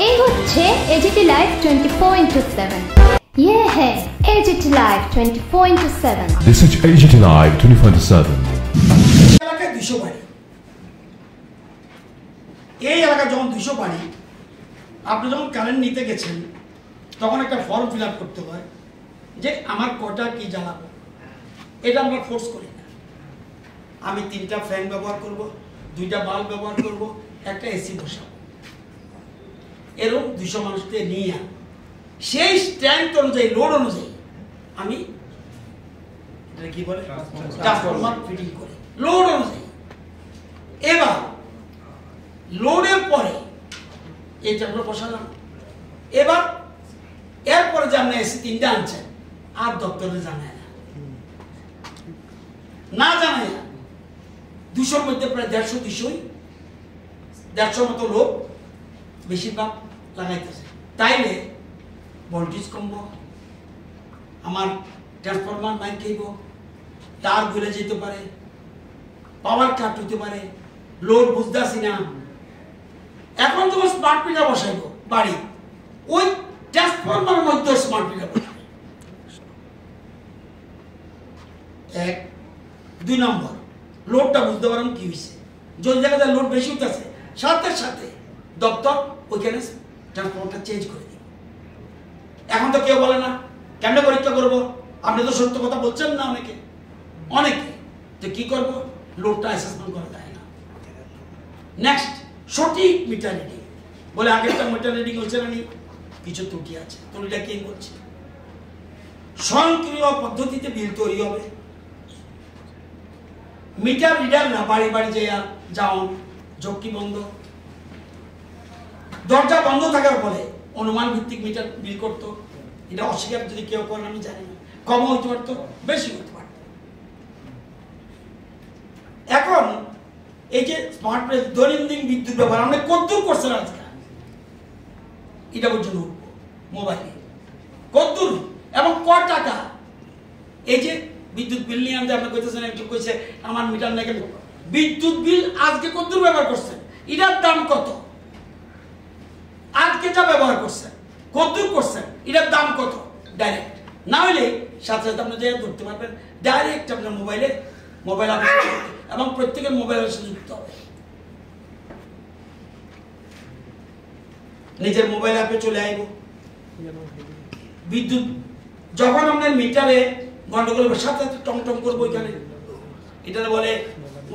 এই হচ্ছে AGT live 24/7। ये है AGT Live 24/7। This is AGT Live 24/7। এলাকায় 200 বাড়ি, এই এলাকায় যখন 200 বাড়ি, আপনি যখন কারেন্ট নিতে গেছেন তখন একটা ফর্ম ফিল আপ করতে হয় যে আমার কটা কি জ্বালাবো। এটা আমরা ফোর্স করি না। আমি 3টা ফ্যান ব্যবহার করব, 2টা বাল্ব ব্যবহার করব, একটা এসি বসাবো। এরকম 200 মানুষকে নিয়ে সেই স্ট্যান্ড অনুযায়ী, লোড অনুযায়ী আমি এটা কি বলে ট্রান্সফরমার ফিটিং করে লোড অনুযায়ী। এবার লোডের পরে এই আমরা বসালাম। এবার এরপরে যে আপনি এসি 3টা আনছেন আর দপ্তরে জানায় না জানায় না 200-র মধ্যে প্রায় 150-200 মতো লোক বেশিরভাগ লাগাইতেছে। তাইলে ভোল্টেজ কমবো, আমার ট্রান্সফরমার মাইক খাইব, তার ঘুরে যেতে পারে, পাওয়ার কাট হতে পারে, লোড বুঝতেছি না। এখন যখন স্মার্ট মিটার বসাইব বাড়ি, ওই ট্রান্সফরমার মধ্যে স্মার্ট মিটার বসাবে। 1 2 নম্বর লোডটা বুঝতে পারেন কি হয়েছে। যদি দেখা যায় লোড বেশি হতেছে, সাথে সাথে দপ্তর ওইখানে ট্রান্সফরমারটা চেঞ্জ করে দিবে। এখন তো কেউ বলে না কেমনে পরীক্ষা করবো, আপনি তো সত্য কথা বলছেন না। অনেকে তো কি করবো, লোডটা অ্যাসেসমেন্ট করা যায় না। নেক্সট সঠিক মিটার রিডিং বলে আগেরটা মিটার রিডিং হচ্ছে না, কিছু ত্রুটি আছে। ত্রুটিটা কি বলছে, স্বয়ংক্রিয় পদ্ধতিতে বিল তৈরি হবে। মিটার রিডার না বাড়ি বাড়ি যাওন, ঝক্কি বন্ধ, দরজা বন্ধ থাকার ফলে অনুমান ভিত্তিক মিটার বিল করতো। এটা অস্বীকার যদি কেউ করেন আমি জানি না, কম হইতে পারতো, বেশি হইতে পারত। এখন এই যে স্মার্ট প্রেস দৈনন্দিন বিদ্যুৎ ব্যবহার আমরা কদ্দূর করছেন আজকে, এটা পর্যন্ত মোবাইলে কদ্দূর এবং ক টাকা। এই যে বিদ্যুৎ বিল নিয়ে আনতে আপনি কইতেছেন, একটু কইছে আমার মিটার না কেন, বিদ্যুৎ বিল আজকে কদ্দূর ব্যবহার করছেন, এটার দাম কত, আজকে যা ব্যবহার করছেন কদ্দূর করছেন, এটার দাম কত, ডাইরেক্ট না হইলে সাথে সাথে আপনি যে ধরতে পারবেন ডাইরেক্ট আপনার মোবাইল অ্যাপ, এবং প্রত্যেকের মোবাইলের সাথে যুক্ত হবে। নিজের মোবাইল অ্যাপে চলে আইব। বিদ্যুৎ যখন আপনার মিটারে গন্ডগোল সাথে সাথে টং টং করবো, এখানে এটা বলে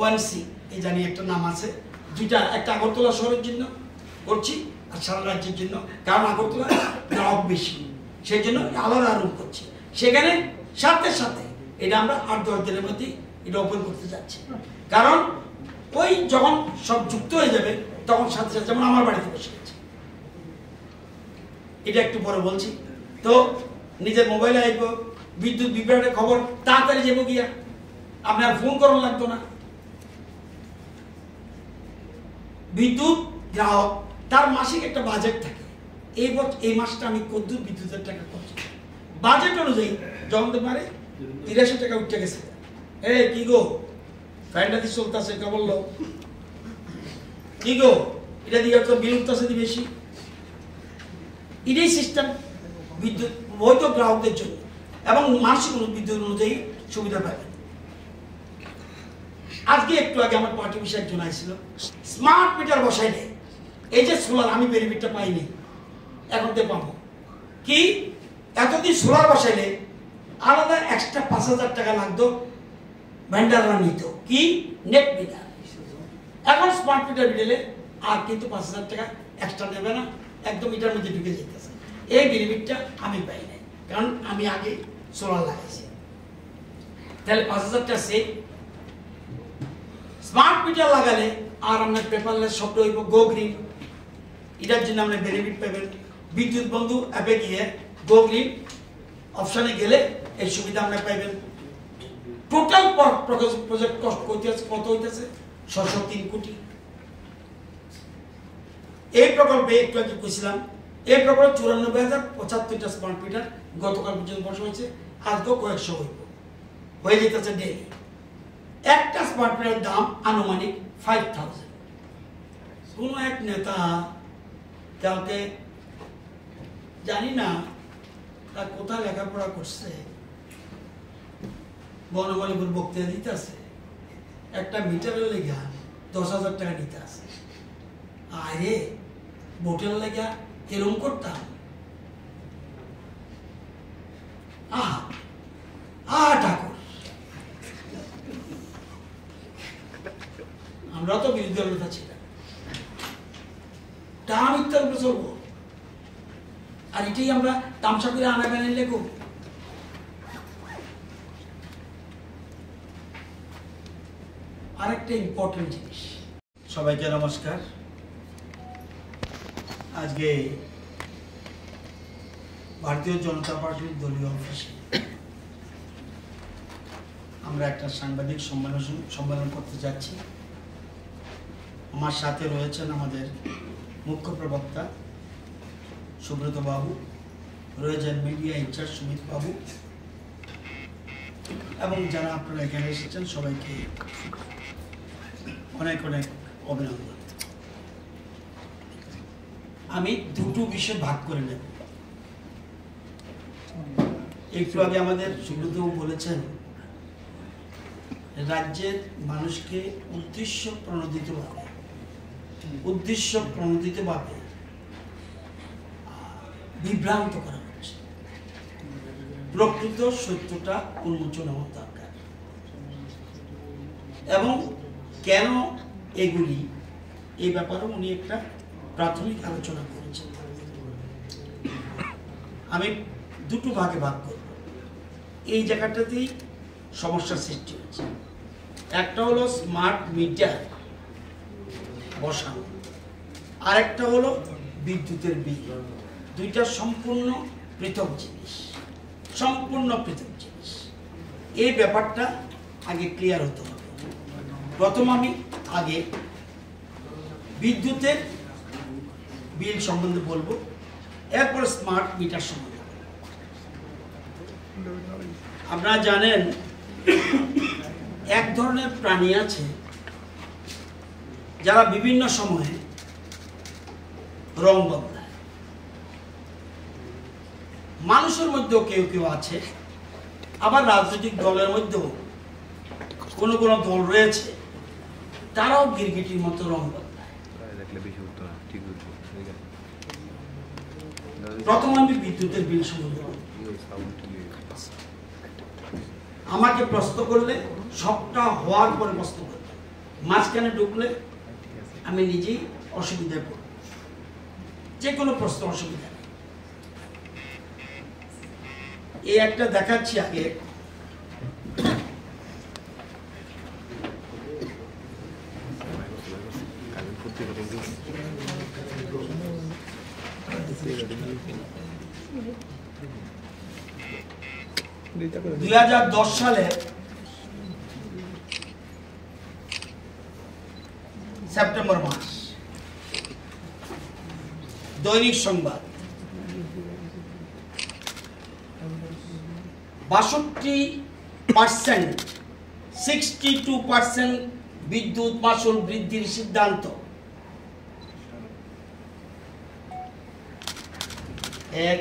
1C, এই জানি একটা নাম আছে। 2টা, একটা আগরতলা শহরের জন্য করছি আর সারা রাজ্যের জন্য, কারণ আগরতলা গ্রাহক বেশি, সেই জন্য আলাদা রুম করছি। সেখানে সাথে সাথে এটা আমরা 8-10 দিনের মধ্যে এটা ওপেন করতে যাচ্ছি। কারণ ওই যখন সব যুক্ত হয়ে যাবে তখন সাথে সাথে, যেমন আমার বাড়িতে বসে গেছে, এটা একটু পরে বলছি। তো নিজের মোবাইলে আইব, বিদ্যুৎ বিভ্রাটের খবর তাড়াতাড়ি যাবো গিয়া, আপনার ফোন করার লাগতো না। বিদ্যুৎ গ্রাহক তার মাসিক একটা বাজেট থাকে, এই মাসটা আমি কদ্দূর বিদ্যুতের টাকা খরচ, বাজেট অনুযায়ী যখন তো পারে 83 টাকা উঠে গেছে, কি গো ফ্যানটা দিয়ে চলতেছে, কে বললো কি গো এটা দিয়ে তো বিল উঠতেছে বেশি। এটাই সিস্টেম বিদ্যুৎ বৈধ গ্রাহকদের জন্য, এবং মানসিক বিদ্যুৎ অনুযায়ী সুবিধা পাবে। আজকে একটু আগে আমার পার্টি বিষয়ে একজন আসছিল, স্মার্ট মিটার বসাইলে এই যে সোলার, আমি বেনিফিটটা পাইনি, এখন তো পাবো। কি এতদিন সোলার বসাইলে আলাদা এক্সট্রা 5000 টাকা লাগতো, ভেন্ডাররা নিত কি নেট মিটার। এখন স্মার্ট মিটার বিলে আর কিন্তু 5000 টাকা এক্সট্রা নেবে না, একদম মিটার মধ্যে ঢুকে যেতেছে। এই বেনিফিটটা আমি পাই নাই, কারণ আমি আগে সোলার লাগাইছি। তাহলে 5000 টাকা সেভ। স্মার্ট মিটার লাগালে আর আপনার পেপারলেস শব্দ হইব গো গ্রিন, এটার জন্য আপনি বেনিফিট পাবেন। বিদ্যুৎ বন্ধু অ্যাপে গিয়ে গো গ্রিন অপশনে গেলে এই সুবিধা আপনি পাইবেন। টোটাল প্রজেক্ট কস্ট কত হইতেছে, 603 কোটি। এই প্রকল্পে একটু আগে কইছিলাম, এই প্রকল্পে 94,075টা স্মার্ট মিটার গতকাল পর্যন্ত বসা হয়েছে, আজকেও কয়েকশো হয়ে যেতেছে ডেইলি। একটা স্মার্ট মিটারের দাম আনুমানিক 5000। কোন এক নেতা কালকে জানি না তার কোথায় লেখাপড়া করছে, বনমালীপুর বক্তৃতা দিতে আছে, একটা মিটারের লেগা 10,000 টাকা নিতে আছে। আরে বোটের লেগা এরম করতাম, ঠাকুর আমরা তো বিরোধী দলনেতা ছিলাম, তা মিথ্যার উপরে চলবো, আর এটাই আমরা তামসা করে আনা গানে লেখো। আরেকটা ইম্পর্টেন্ট জিনিস, সবাইকে নমস্কার। আজকে ভারতীয় জনতা পার্টির দলীয় অফিসে আমরা একটা সাংবাদিক সম্মেলন করতে যাচ্ছি। আমার সাথে রয়েছেন আমাদের মুখ্য প্রবক্তা সুব্রত বাবু, রয়েছেন মিডিয়া ইনচার্জ সুমিত বাবু, এবং যারা আপনারা এখানে এসেছেন সবাইকে অনেক অনেক অভিনন্দন। আমি দুটো বিষয় ভাগ করে নেব। একটু আগে আমাদের সুব্রতবাবু বলেছেন রাজ্যের মানুষকে উদ্দেশ্য প্রণোদিতভাবে বিভ্রান্ত করা হচ্ছে। প্রকৃত সত্যটা উন্মোচন হওয়া দরকার, এবং কেন এগুলি, এই ব্যাপারে উনি একটা প্রাথমিক আলোচনা করেছেন। আমি দুটো ভাগে ভাগ করব। এই জায়গাটাতেই সমস্যার সৃষ্টি হচ্ছে। একটা হলো স্মার্ট মিটার বসানো, আরেকটা হলো বিদ্যুতের বিল। দুইটা সম্পূর্ণ পৃথক জিনিস, এই ব্যাপারটা আগে ক্লিয়ার হতে হবে। প্রথম আমি আগে বিদ্যুতের বিল সম্বন্ধে বলবো, এরপর স্মার্ট মিটার সম্বন্ধে। আপনারা জানেন এক ধরনের প্রাণী আছে যারা বিভিন্ন সময়ে রং বদলায়। মানুষের মধ্যেও কেউ কেউ আছে, আবার রাজনৈতিক দলের মধ্যেও কোনো কোনো দল রয়েছে তারাও গিরগিটির মতো রং বদলায়। প্রথম আমি বিদ্যুতের বিল সম্বন্ধে, আমাকে প্রশ্ন করলে সবটা হওয়ার পরে প্রশ্ন করবে, মাঝখানে ঢুকলে আমি নিজেই অসুবিধায় পড়ব। যে কোনো প্রশ্ন অসুবিধা নেই। এই একটা দেখাচ্ছি আগে। দুই 2010 সালে সেপ্টেম্বর মাস, দৈনিক সংবাদ 62% বিদ্যুৎ মাশুল বৃদ্ধির সিদ্ধান্ত। এক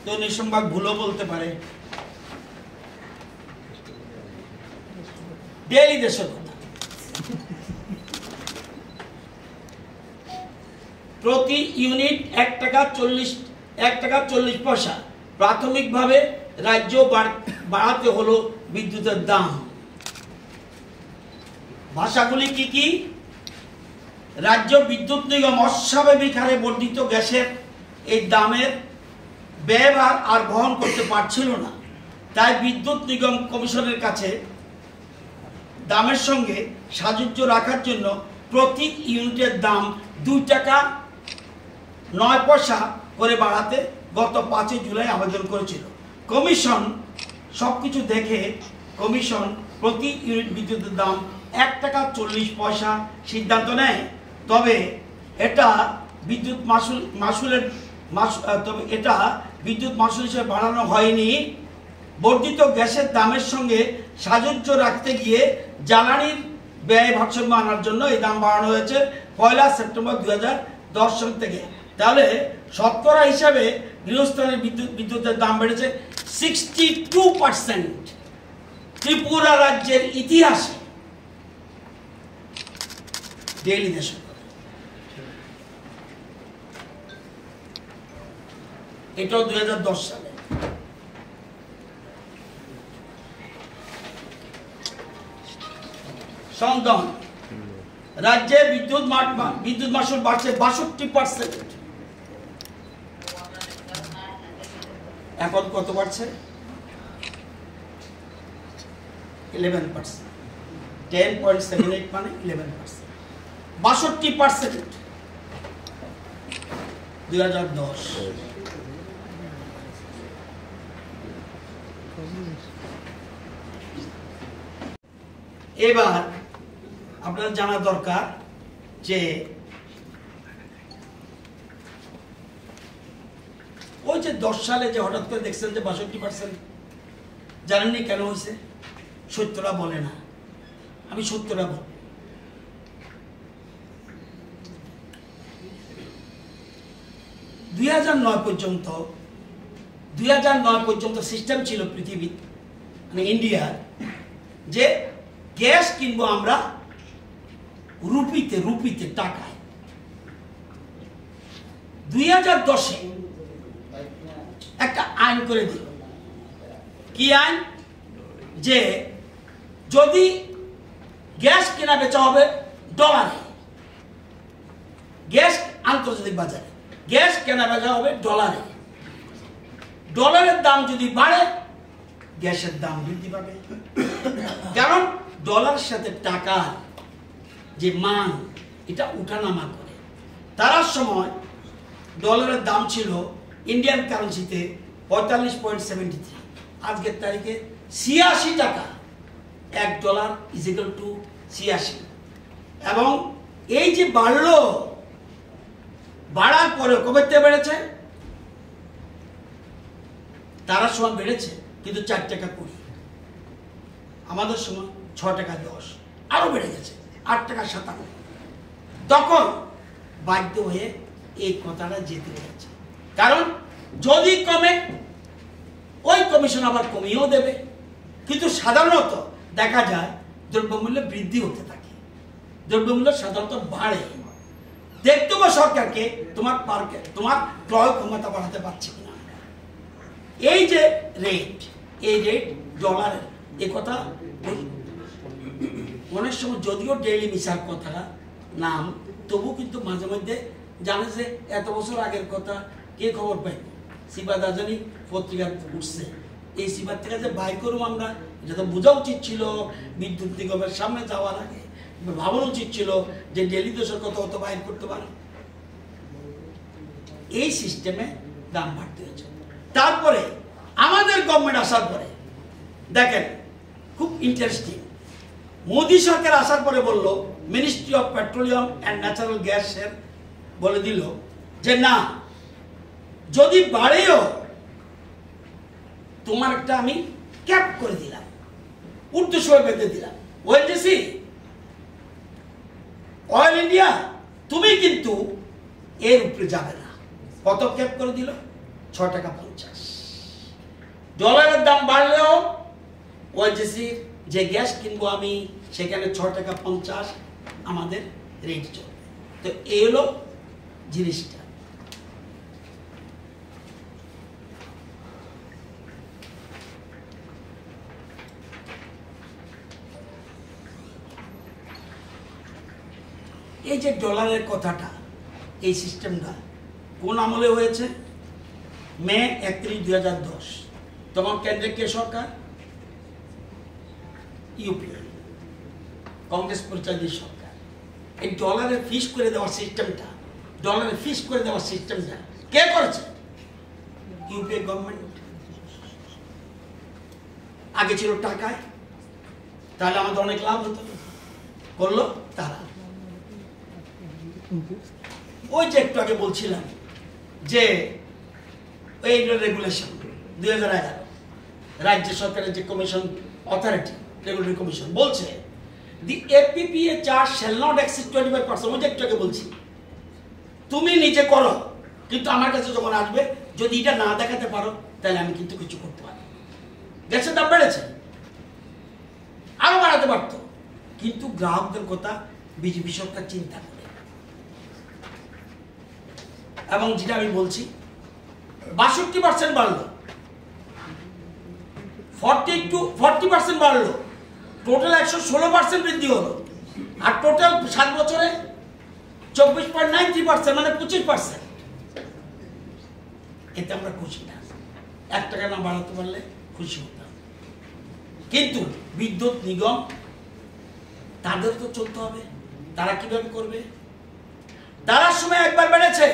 দৈনিক সংবাদ ভুলও বলতে পারে, ডেইলি দেশের কথা। প্রতি ইউনিট 1 টাকা 40 পয়সা প্রাথমিকভাবে রাজ্য বাড়াতে হলো বিদ্যুতের দাম। ভাষাগুলি কি কি? রাজ্য বিদ্যুৎ নিগম অস্বাভাবিক হারে বর্ধিত গ্যাসের এই দামের ব্যয়ভার আর বহন করতে পারছিল না, তাই বিদ্যুৎ নিগম কমিশনের কাছে দামের সঙ্গে সাযুজ্য রাখার জন্য প্রতি ইউনিটের দাম 2 টাকা 9 পয়সা করে বাড়াতে গত 5 জুলাই আবেদন করেছিল। কমিশন সবকিছু দেখে কমিশন প্রতি ইউনিট বিদ্যুতের দাম 1 টাকা 40 পয়সা সিদ্ধান্ত নেয়। তবে এটা বিদ্যুৎ মাশুলের তবে এটা বিদ্যুৎ মাসুল হিসেবে বাড়ানো হয়নি। বর্ধিত গ্যাসের দামের সঙ্গে সাযুজ্য রাখতে গিয়ে জ্বালানির ব্যয় ভারসাম্য আনার জন্য এই দাম বাড়ানো হয়েছে 1 সেপ্টেম্বর 2010 সাল থেকে। তাহলে শতকরা হিসাবে গৃহস্থানের বিদ্যুতের দাম বেড়েছে 62%। ত্রিপুরা রাজ্যের ইতিহাসে ডেইলি দেশ এটাও 2010 সালে। সংগঠন রাজ্যে বিদ্যুৎ মাসুল বাড়ছে 62%। এখন কত বাড়ছে? 11%। 10.78 মানে 11%। 62% 2010। এবার আপনাদের জানা দরকার যে ওই যে 10 সালে যে হঠাৎ করে দেখছেন যে 62%, জানেননি কেন হয়েছে? সত্যটা বলে না, আমি সত্যটা বল। 2009 পর্যন্ত সিস্টেম ছিল পৃথিবী মানে ইন্ডিয়ার যে গ্যাস কিনবো আমরা রুপিতে টাকায়। 2010-এ একটা আইন করে দিল। কি আইন? যে যদি গ্যাস কেনা বেচা হবে ডলারে, গ্যাস আন্তর্জাতিক বাজারে গ্যাস কেনা বেচা হবে ডলারে, ডলারের দাম যদি বাড়ে গ্যাসের দাম বৃদ্ধি পাবে। কারণ ডলারের সাথে টাকার যে মান এটা উঠানামা করে। তার সময় ডলারের দাম ছিল ইন্ডিয়ান কারেন্সিতে 45.73, আজকের তারিখে 86 টাকা। $1 = 86। এবং এই যে বাড়লো, বাড়ার পরে কবে থেকে বেড়েছে? তার সময় বেড়েছে কিন্তু 4 টাকা 20, আমাদের সময় 6 টাকা 10, আরো বেড়ে গেছে 8 টাকা 57। তখন বাধ্য হয়ে এই কথাটা যেতে হয়েছে, কারণ যদি কমে ওই কমিশন আবার কমিয়েও দেবে। কিন্তু সাধারণত দেখা যায় দ্রব্যমূল্য বৃদ্ধি হতে থাকে, দ্রব্যমূল্য সাধারণত বাড়ে। দেখতে হবে সরকারকে তোমার ক্রয় ক্ষমতা বাড়াতে পারছে কিনা। এই যে রেট, এই রেট ডলারের, এই কথা অনেক সময় যদিও ডেইলি মিশার কথা নাম, তবু কিন্তু মাঝে মধ্যে জানে যে এত বছর আগের কথা কে খবর পাই? সিবা দাজানি পত্রিকা উঠছে, এই সিবার থেকে যে বাই করুম আমরা, এটা তো বোঝা উচিত ছিল বিদ্যুৎ নিগমের সামনে যাওয়ার আগে, ভাবানো উচিত ছিল যে ডেলি দেশের কথা অত বাইর করতে পারে। এই সিস্টেমে দাম বাড়তে হয়েছে। তারপরে আমাদের গভর্নমেন্ট আসার পরে দেখেন খুব ইন্টারেস্টিং, মোদী সরকার আসার পরে বলল, ministry of petroleum and natural গ্যাসের বলে দিল যে না, যদি বাড়েও তোমার একটা আমি ক্যাপ করে দিলাম, ঊর্ধ্বসীমা বেঁধে দিলাম। ওএনজিসি, অয়েল ইন্ডিয়া, তুমি কিন্তু এর উপরে যাবে না। কত ক্যাপ করে দিল? 6 টাকা 50। ডলারের দাম বাড়লেও ওএনজিসি যে গ্যাস কিনবো আমি, সেখানে 6 টাকা 50 আমাদের রেট চলবে। তো এই হলো জিনিসটা। এই যে ডলারের কথাটা, এই সিস্টেমটা কোন আমলে হয়েছে? মে 31, 2010। তখন কেন্দ্রে কে সরকার? ইউপিএ, কংগ্রেস পরিচালিত সরকার। এই ডলারে ফিক্স করে দেওয়ার সিস্টেমটা, ডলারে ফিক্স করে দেওয়ার সিস্টেমটা কে করেছে? UPA government. আগে ছিল টাকায়, তাহলে আমাদের অনেক লাভ হতো, করলো তারা। ওই যে একটু আগে বলছিলাম যে এই রেগুলেশন 2011 রাজ্য সরকারের যে কমিশন অথরিটি রেগুলেটরি কমিশন বলছে দি এপিপিএ চার্জ শ্যাল নট এক্সিড 25%। ওই যে একটু আগে বলছি, তুমি নিজে করো, কিন্তু আমার কাছে যখন আসবে যদি এটা না দেখাতে পারো তাহলে আমি কিন্তু কিছু করতে পারি। গ্যাসের দাম বেড়েছে, আরো বাড়াতে পারতো, কিন্তু গ্রাহকদের কথা বিজেপি সরকার চিন্তা করে। এবং যেটা আমি বলছি 62% বাড়লো, 40% বাড়লো, টোটাল 116% বৃদ্ধি হলো। আর টোটাল 7 বছরে 24.93% মানে 25%। এতে আমরা খুশি না, 1 টাকা না বাড়াতে পারলে খুশি হতাম। কিন্তু বিদ্যুৎ নিগম তাদের তো চলতে হবে, তারা কিভাবে করবে? তারা সময় একবার বেড়েছে,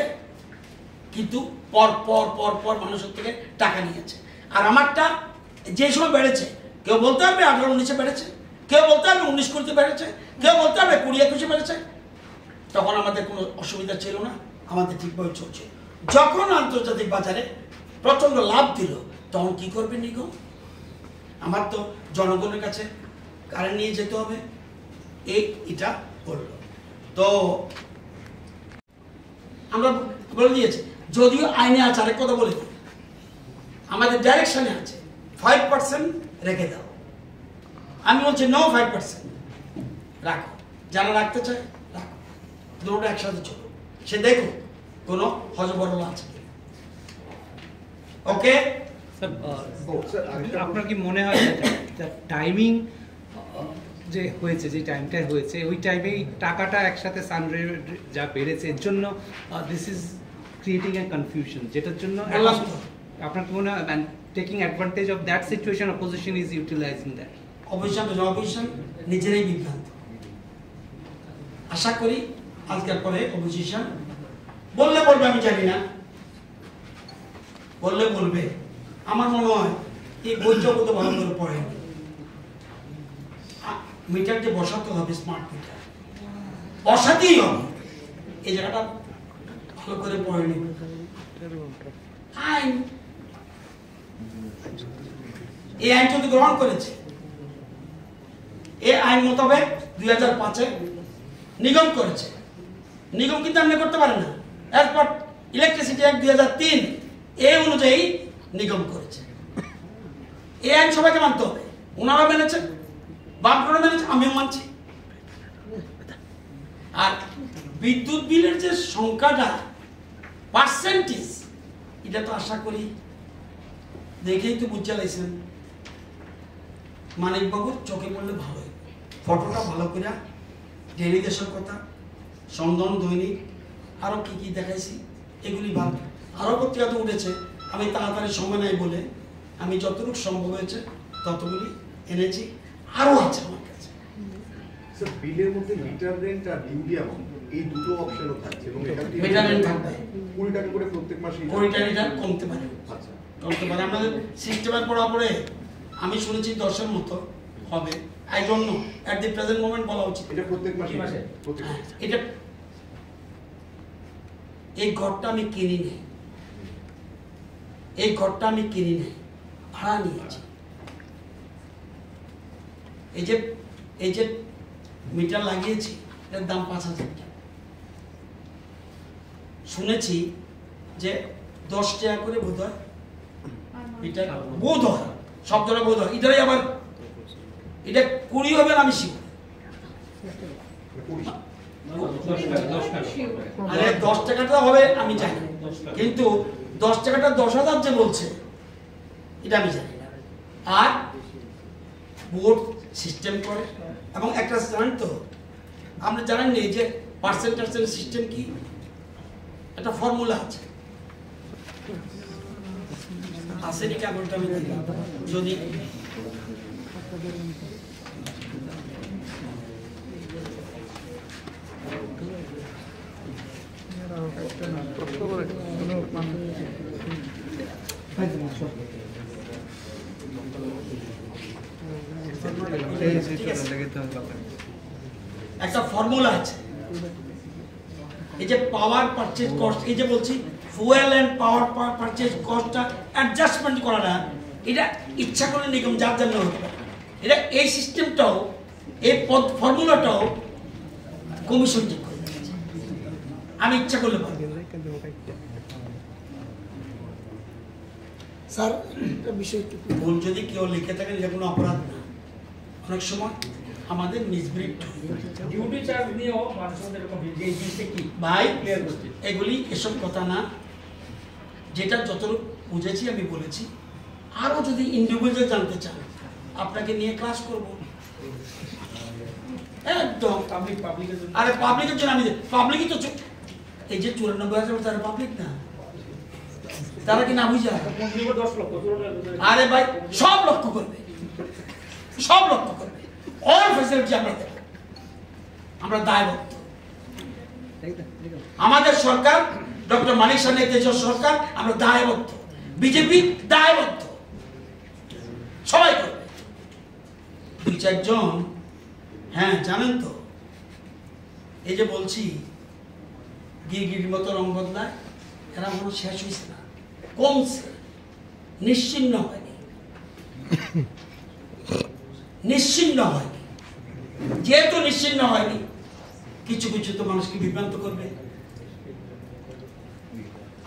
কিন্তু পর পর পর পর মানুষের থেকে টাকা নিয়েছে। আর আমারটা যে সময় বেড়েছে, কেউ বলতে হবে 18-19 বেড়েছে, কেউ বলতে হবে 19-20 বেড়েছে, কেউ বলতে হবে 20-21 বেড়েছে। তখন আমাদের কোনো অসুবিধা ছিল না, আমাদের ঠিকভাবে চলছে। যখন আন্তর্জাতিক বাজারে প্রচন্ড লাভ দিল, তখন কি করবে নিগম? আমার তো জনগণের কাছে কারেন্ট নিয়ে যেতে হবে, এটা করলো। তো আমরা বলে দিয়েছি, যদিও আইনে আছে, আরেক কথা বলে দিই, আমাদের ডাইরেকশনে আছে 5% রেখে দাও। আমি বলছি নো, 5% রাখো, যারা রাখতে চায় রাখো, দুটো একসাথে চলো, সে দেখো কোনো হজবরল আছে কি। ওকে, আপনার কি মনে হয় টাইমিং যে হয়েছে, যে টাইমটাই হয়েছে, ওই টাইমেই টাকাটা একসাথে সানরে যা বেড়েছে, এর জন্য this is creating a confusion, যেটার জন্য আপনার কি মনে হয় taking advantage of that situation opposition is utilising that? Opposition নিজেরাই বিভ্রান্ত। আশা করি আজকের পরে অপোজিশন বললে বলবে, আমি জানি না, বললে বলবে। আমার মনে হয় এই বৈঠকও তো ভালো করে পড়েনি। মিটার যে বসাতে হবে, স্মার্ট মিটার বসাতেই হবে, এই জায়গাটা ভালো করে পড়েনি। আইন, এই আইন যদি গ্রহণ করেছে, এই আইন মোতাবেক 2005-এ নিগম করেছে। নিগম কিন্তু এমনি করতে পারে না, অ্যাজ পার ইলেকট্রিসিটি অ্যাক্ট 2003 এই অনুযায়ী নিগম করেছে। এই আইন সবাইকে মানতে হবে, ওনারা মেনেছে, বাপরা মেনেছে, আমিও মানছি। আর বিদ্যুৎ বিলের যে সংখ্যাটা পার্সেন্টেজ, এটা তো আশা করি দেখেই তো বুঝতে লাইছেন। মানিকবাবুর চোখে পড়লে ভালো, ফটোটা ভালো করে, ডেলিগেশন কথা, সন্ধান দৈনিক, আরো কি কি দেখাইছি, এগুলি ভালো। আরো পত্রিকা তো উঠেছে, আমি তাড়াতাড়ি সময় নাই বলে আমি যতটুকু সম্ভব হয়েছে ততগুলি এনেছি, আরো আছে আমার কাছে। স্যার, বিলের মধ্যে মিটার রেন্ট আর ডিউটি অ্যামাউন্ট এই দুটো অপশনও থাকছে, এবং এটা মিটার রেন্ট থাকবে 20 টাকা করে প্রত্যেক মাসে। 20 টাকা কমতে পারে, আচ্ছা, কমতে পারে। আমাদের সিস্টেমের পড়ে আমি শুনেছি 10-এর মতো হবে। I don't know, at the present moment বলা উচিত এটা প্রত্যেক মাসে। এটা এই ঘরটা আমি কিনি নাই, এই ঘরটা আমি কিনি নাই, ভাড়া নিয়েছি। এই যে মিটার লাগিয়েছি, এর দাম 5,000 টাকা। শুনেছি যে 10 টাকা করে বোধ হয় মিটার, বোধ হয়, শব্দটা বোধ হয়, এটাই আবার এটা 20 হবে না, আমি শিখব। আরে 10 টাকাটা হবে আমি জানি, কিন্তু 10 টাকাটা 10,000 যে বলছে এটা আমি জানি না। আর বোর্ড সিস্টেম করে, এবং একটা জানেন তো, আপনি জানেন না যে পার্সেন্টেজ সিস্টেম কি, একটা ফর্মুলা আছে। আসেনি কাগজটা আমি দিলাম, যদি একটা ফর্মুলা আছে। এই যে পাওয়ার পারচেজ কস্ট, এই যে বলছি ফুয়েল অ্যান্ড পাওয়ার পারচেজ কস্টটা অ্যাডজাস্টমেন্ট করা না, এটা ইচ্ছা করে নিগম যার জন্য হতে পারে। এটা এই সিস্টেমটাও, এই ফর্মুলাটাও কমিশন ঠিক করে দিয়েছে। আমি ইচ্ছা করলে পারবো। স্যার একটা বিষয় একটু ভুল যদি কেউ লিখে থাকেন এটা কোনো অপরাধ না। অনেক সময় আমাদের মিসব্রিড ডিউটি চার্জ নিয়েও মানুষের মধ্যে এরকম যে জিনিসটা কি ভাই, ক্লিয়ার করতে এগুলি এসব কথা না। যেটা যতটুকু বুঝেছি আমি বলেছি। আরও যদি ইন্ডিভিজুয়াল জানতে চান আপনাকে নিয়ে ক্লাস করব একদম। পাবলিকের জন্য আরে পাবলিকের জন্য আমি পাবলিকই তো এই যে 94,000 তারা পাবলিক না, তারা কি না বুঝা? 10 লক্ষ। আরে ভাই সব লক্ষ্য করবে, সব লক্ষ্য করবে। অল ফ্যাসিলিটি আমরা দেব, আমরা দায়বদ্ধ। আমাদের সরকার, ডক্টর মানিক শাহ নেতৃত্বের সরকার, আমরা দায়বদ্ধ। বিজেপি দায়বদ্ধ, সবাই করবে। 2-4 জন, হ্যাঁ জানেন তো, এই যে বলছি গিরগির মতো রং বদলায়, এরা মনে শেষ হয়েছে না, কমছে, নিশ্চিন্ন হয়নি, নিশ্চিন্ন হয়নি। যেহেতু নিশ্চিন্ন হয়নি, কিছু কিছু তো মানুষকে বিভ্রান্ত করবে।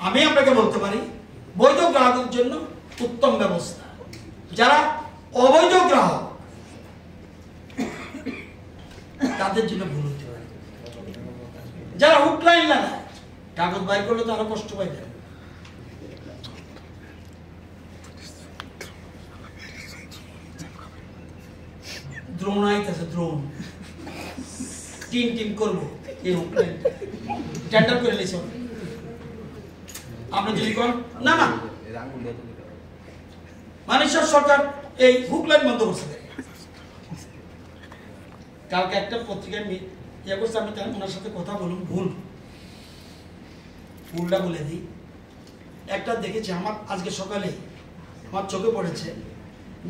আমি আপনাকে বলতে পারি বৈধ গ্রাহকের জন্য উত্তম ব্যবস্থা। যারা অবৈধ গ্রাহক তাদের জন্য ভুল হতে পারে। যারা হুকলাইন লাগায়, কাগজ বাইর করলে তো আরো কষ্ট পাইবে। দ্রোণ আইতেছে, দ্রোণ টিম করবো, এই হুকলাইন টেন্ডার করে নিয়েছে। আপনি যদি করেন না না, মানুষের সরকার এই হুকলাইন বন্ধ করছে। কালকে একটা পত্রিকায় ইয়ে করছে, আমি ওনার সাথে কথা বলুন, ভুলটা বলে দিই। একটা দেখেছি আমার আজকে সকালে আমার চোখে পড়েছে,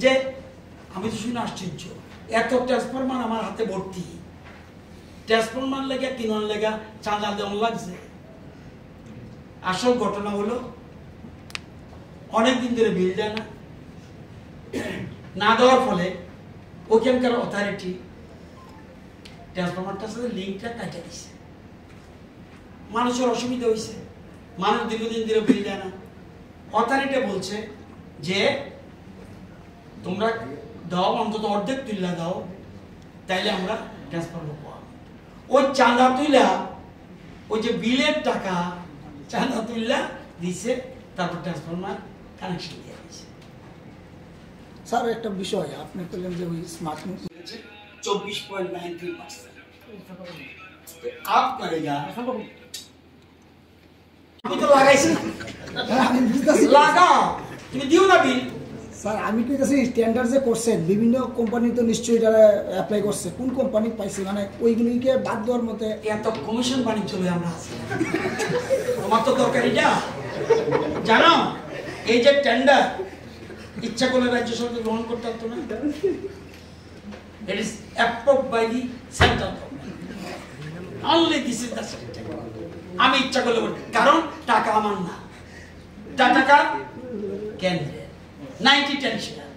যে আমি তো শুনে আশ্চর্য, এত ট্রান্সফরমার আমার হাতে ভর্তি, ট্রান্সফরমার লেগে কিনার লেগা চাঁদা দেওয়া লাগছে। আসল ঘটনা হলো অনেকদিন ধরে বিল দেয় না দেওয়ার ফলে ওখানকার অথরিটি ট্রান্সফরমারটার সাথে লিঙ্কটা কাটে দিচ্ছে। মানুষের অসুবিধা হয়েছে, মানুষ দীর্ঘদিন ধরে বিল দেয় না। অথরিটি বলছে যে তোমরা দাও, অন্তত অর্ধেক তুইলা দাও, তাইলে আমরা ট্রান্সফরমার পাবো। ওই চাঁদা তুইলা, ওই যে বিলের টাকা চাঁদা তুইলা দিছে, তারপর ট্রান্সফরমার কানেকশন দিয়ে দিয়েছে। স্যার একটা বিষয় আপনি বললেন যে ওই স্মার্ট 24.93%। आप करेगा, আমি তো লাগাইছি, আমি বুঝতেছি লাগাও, তুমি দিও না বিল। স্যার আমি কি কাছে টেন্ডার যে করছেন, বিভিন্ন কোম্পানি তো নিশ্চয়ই যারা অ্যাপ্লাই করছে, কোন কোম্পানি পাইছে, মানে ওইগুলিকে বাদ দেওয়ার মতে এত কমিশন বাণিজ্য লয়ে আমরা আছি, তোমার তো দরকার এটা জানো। এই যে টেন্ডার ইচ্ছা করলে রাজ্য সরকার গ্রহণ করতে পারতো না। It is approved by the central government. Only this is the system. আমি ইচ্ছা করলে বলি, কারণ টাকা আমার না, টাকা কেন্দ্রে 90-10 শেয়ার।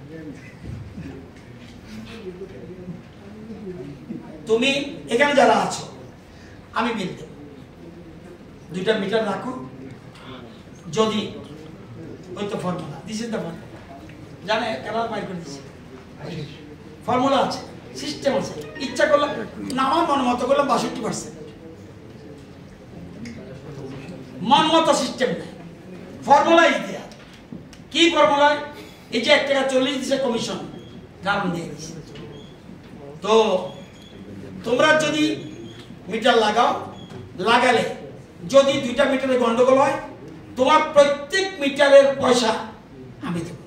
তুমি এখানে যারা আছো, আমি বিল দেব, 2টা মিটার রাখো। যদি ওই তো formula, this is the formula, জানে কালার বাইর করে দিচ্ছে, ফর্মুলা আছে, সিস্টেম আছে। ইচ্ছা করলে নামার মন মতো করলে 62%, মন মতো সিস্টেম নেই, ফর্মুলা ইজ দেয়া। কি ফর্মুলা? এই যে 1 টাকা 40 দিছে কমিশন, কারণ দিয়ে দিছে। তো তোমরা যদি মিটার লাগাও, লাগালে যদি 2টা মিটারে গন্ডগোল হয়, তোমার প্রত্যেক মিটারের পয়সা আমি দেব।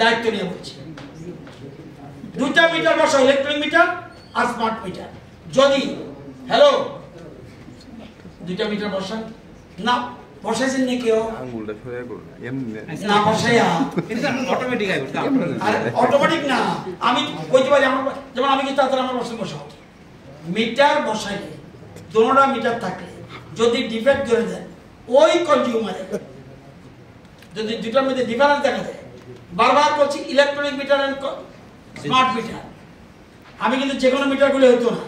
দায়িত্ব নিয়ে বলছি, 2টা মিটার বসা, ইলেকট্রনিক মিটার আর স্মার্ট মিটার। যদি হ্যালো 2টা মিটার বসান না, বসাইছেন নি কেউ আঙ্গুলটা সরে করুন এমনি না বসাইয়া এটা অটোমেটিক আইবে আর অটোমেটিক না আমি কইতে পারি আমার যেমন আমি কি তাড়াতাড়ি আমার বসে বসাও মিটার বসাইলে দোনোটা মিটার থাকলে যদি ডিফেক্ট ধরে দেয় ওই কনজিউমারে যদি দুটার মধ্যে ডিফারেন্স দেখা যায় বারবার বলছি electronic meter and smart meter আমি কিন্তু যে কোনো মিটারগুলো হতো না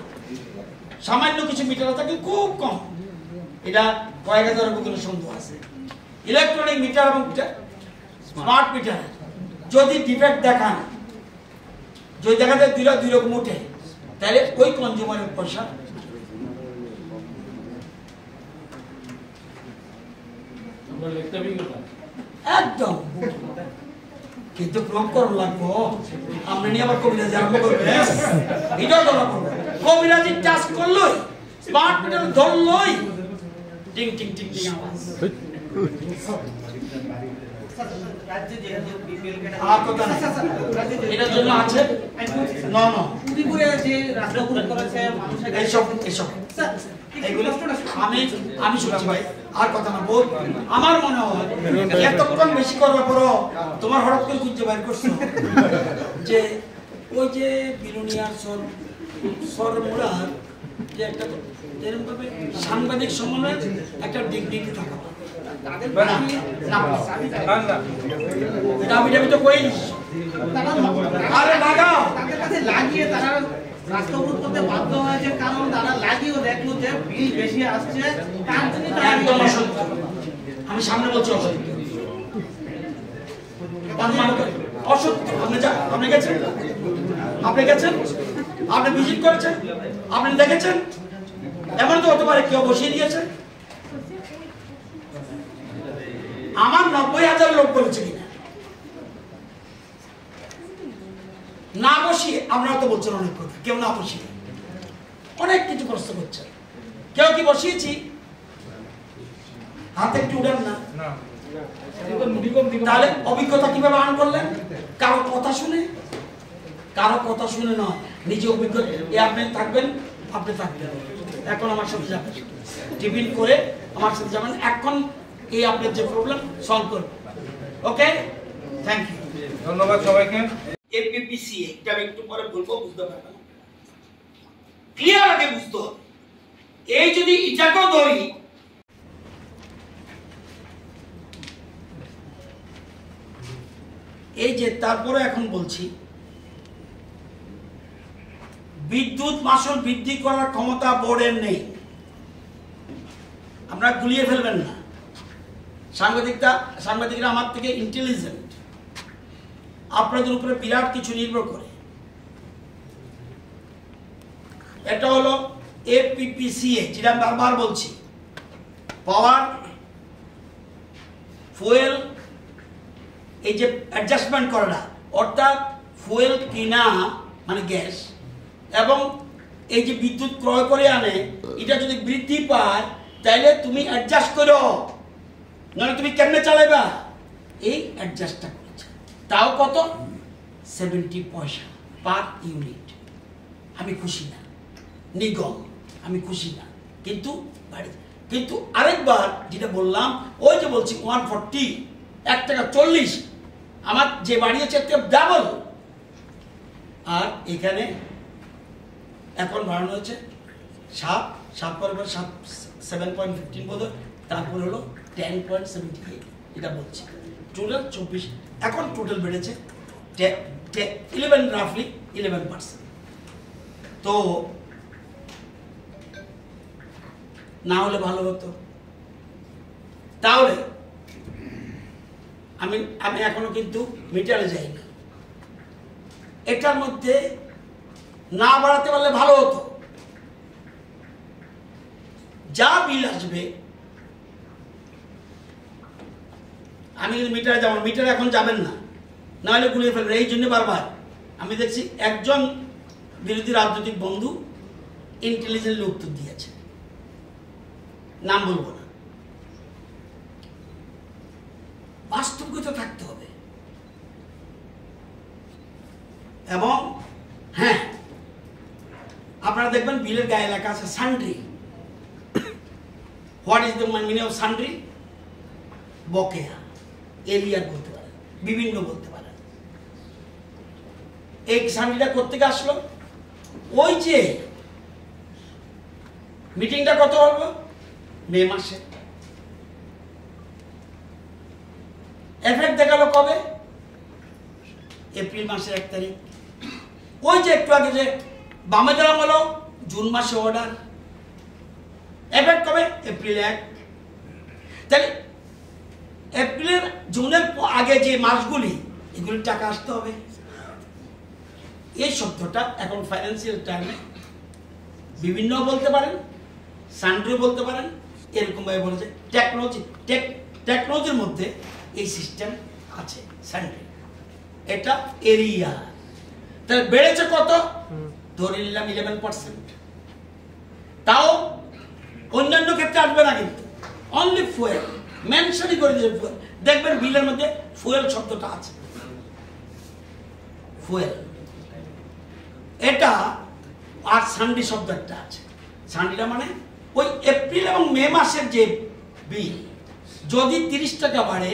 সামান্য কিছু মিটার থাকে খুব কম এটা কয়েক হাজারের কোনো সন্দেহ আছে ইলেকট্রনিক মিটার এবং স্মার্ট মিটার যদি ডিফেক্ট দেখান যদি দেখা যায় দুই রকম উঠে তাহলে ওই কনজিউমারের পয়সা একদম কিন্তু প্রয়োগ করা লাগবো আমরা নিয়ে আবার কবিরাজি আরম্ভ করবে এটাও ধরা পড়বে কবিরাজি টাচ করলোই স্মার্ট মিটার ধরলোই টিং টিং টিং টিং আওয়াজ এটার জন্য আছে আমি শুনছি ভাই আর কথা না বল আমার মনে হয় এতক্ষণ বেশি করবার পরও তোমার হঠাৎ করে খুঁজতে বাইর করছো যে ওই যে বিরুনিয়ার সরমুড়ার যে একটা এরকম ভাবে সাংবাদিক সম্মেলনে একটা ডিগ্রি থাকা আমি তো কই আরে লাগাও তাদের কাছে লাগিয়ে তারা রাস্তা অবরোধ করতে বাধ্য হয়েছে কারণ তারা লাগিয়েও দেখলো যে বিল বেশি আসছে তার জন্য একদম অসত্য আমি সামনে বলছি অসত্য অসত্য আপনি গেছেন আপনি ভিজিট করেছেন আপনি দেখেছেন এমন তো হতে পারে কেউ বসিয়ে দিয়েছে আমার 90,000 লোক বলেছে কিনা না বসিয়ে আপনারা তো বলছেন অনেক কথা কেউ না বসিয়ে অনেক কিছু প্রশ্ন করছেন কেউ কি বসিয়েছি হাতে একটু উড়েন না তাহলে অভিজ্ঞতা কিভাবে আর্ন করলেন কারো কথা শুনে নয় নিজে অভিজ্ঞতা আপনি থাকবেন এখন আমার সাথে যাবেন টিফিন করে আমার সাথে যাবেন এখন এই আপনার যে প্রবলেম সলভ করবেন ওকে থ্যাংক ইউ ধন্যবাদ সবাইকে এপিপিসি এটা আমি একটু পরে বলবো বুঝতে পারবেন ক্লিয়ার আগে বুঝতে হবে এই যদি এটাকেও ধরি এই যে তারপরে এখন বলছি বিদ্যুৎ মাশুল বৃদ্ধি করার ক্ষমতা বোর্ডের নেই আমরা গুলিয়ে ফেলবেন না সাংবাদিকরা আমার থেকে ইন্টেলিজেন্ট আপনাদের উপরে বিরাট কিছু নির্ভর করে এটা হলো এপিপিসিএ যেটা আমি বারবার বলছি পাওয়ার ফুয়েল এই যে অ্যাডজাস্টমেন্ট করাটা অর্থাৎ ফুয়েল কিনা মানে গ্যাস এবং এই যে বিদ্যুৎ ক্রয় করে আনে এটা যদি বৃদ্ধি পায় তাহলে তুমি অ্যাডজাস্ট করো নাহলে তুমি কেমনে চালাইবা এই অ্যাডজাস্টটা করেছে তাও কত 70 পয়সা পার ইউনিট আমি খুশি না নিগম আমি খুশি না কিন্তু আরেকবার যেটা বললাম ওই যে বলছি 140 1.40 আমার যে বাড়িয়েছে ডাবল আর এখানে এখন বাড়ানো হয়েছে 7 পরে 7.15 বোধ তারপর হলো 10.78 এটা বলছি টোটাল 24 এখন টোটাল বেড়েছে 11 রাফলি 11%। তো না হলে ভালো হতো তাহলে আমি এখনো কিন্তু মিটারে যাইনি এটার মধ্যে না বাড়াতে পারলে ভালো হতো যা বিল আসবে আমি কিন্তু মিটারে যাব মিটারে এখন যাবেন না নাহলে গুলিয়ে ফেলবেন এই জন্য বারবার আমি দেখছি একজন বিরোধী রাজনৈতিক বন্ধু ইন্টেলিজেন্টলি উত্তর দিয়েছে নাম বলবো না বাস্তবিকতা থাকতে হবে এবং হ্যাঁ আপনারা দেখবেন বিলের গায়ে লেখা আছে sundry what is the meaning of sundry বকেয়া, এরিয়ার বলতে পারেন, বিভিন্ন বলতে পারেন। এই সান্ডিটা কোত্থেকে আসলো? ওই যে মিটিংটা কত হলো মে মাসে, এফেক্ট দেখালো কবে? এপ্রিল মাসের 1 তারিখ। ওই যে একটু আগে যে বামে দেওয়া হলো জুন মাসে অর্ডার, এফেক্ট কবে? এপ্রিল 1। তাহলে এপ্রিলের জুনের আগে যে মাসগুলি, এগুলির টাকা আসতে হবে। এই শব্দটা এখন ফাইন্যান্সিয়াল টার্মে বিভিন্ন বলতে পারেন, সান্ড্রি বলতে পারেন, এরকম ভাবে বলেছে। টেকনোলজির মধ্যে এই সিস্টেম আছে সান্ড্রি, এটা এরিয়া। তাহলে বেড়েছে কত? ধরে নিলাম 11%। তাও অন্যান্য ক্ষেত্রে আসবে না, কিন্তু অনলি ফুয়েল মেনশনই করে দিয়েছে। ফুয়েল দেখবেন বিলের মধ্যে ফুয়েল শব্দটা আছে, ফুয়েল। এটা আর সান্ডি শব্দ একটা আছে। সান্ডিটা মানে ওই এপ্রিল এবং মে মাসের যে বিল যদি 30 টাকা বাড়ে,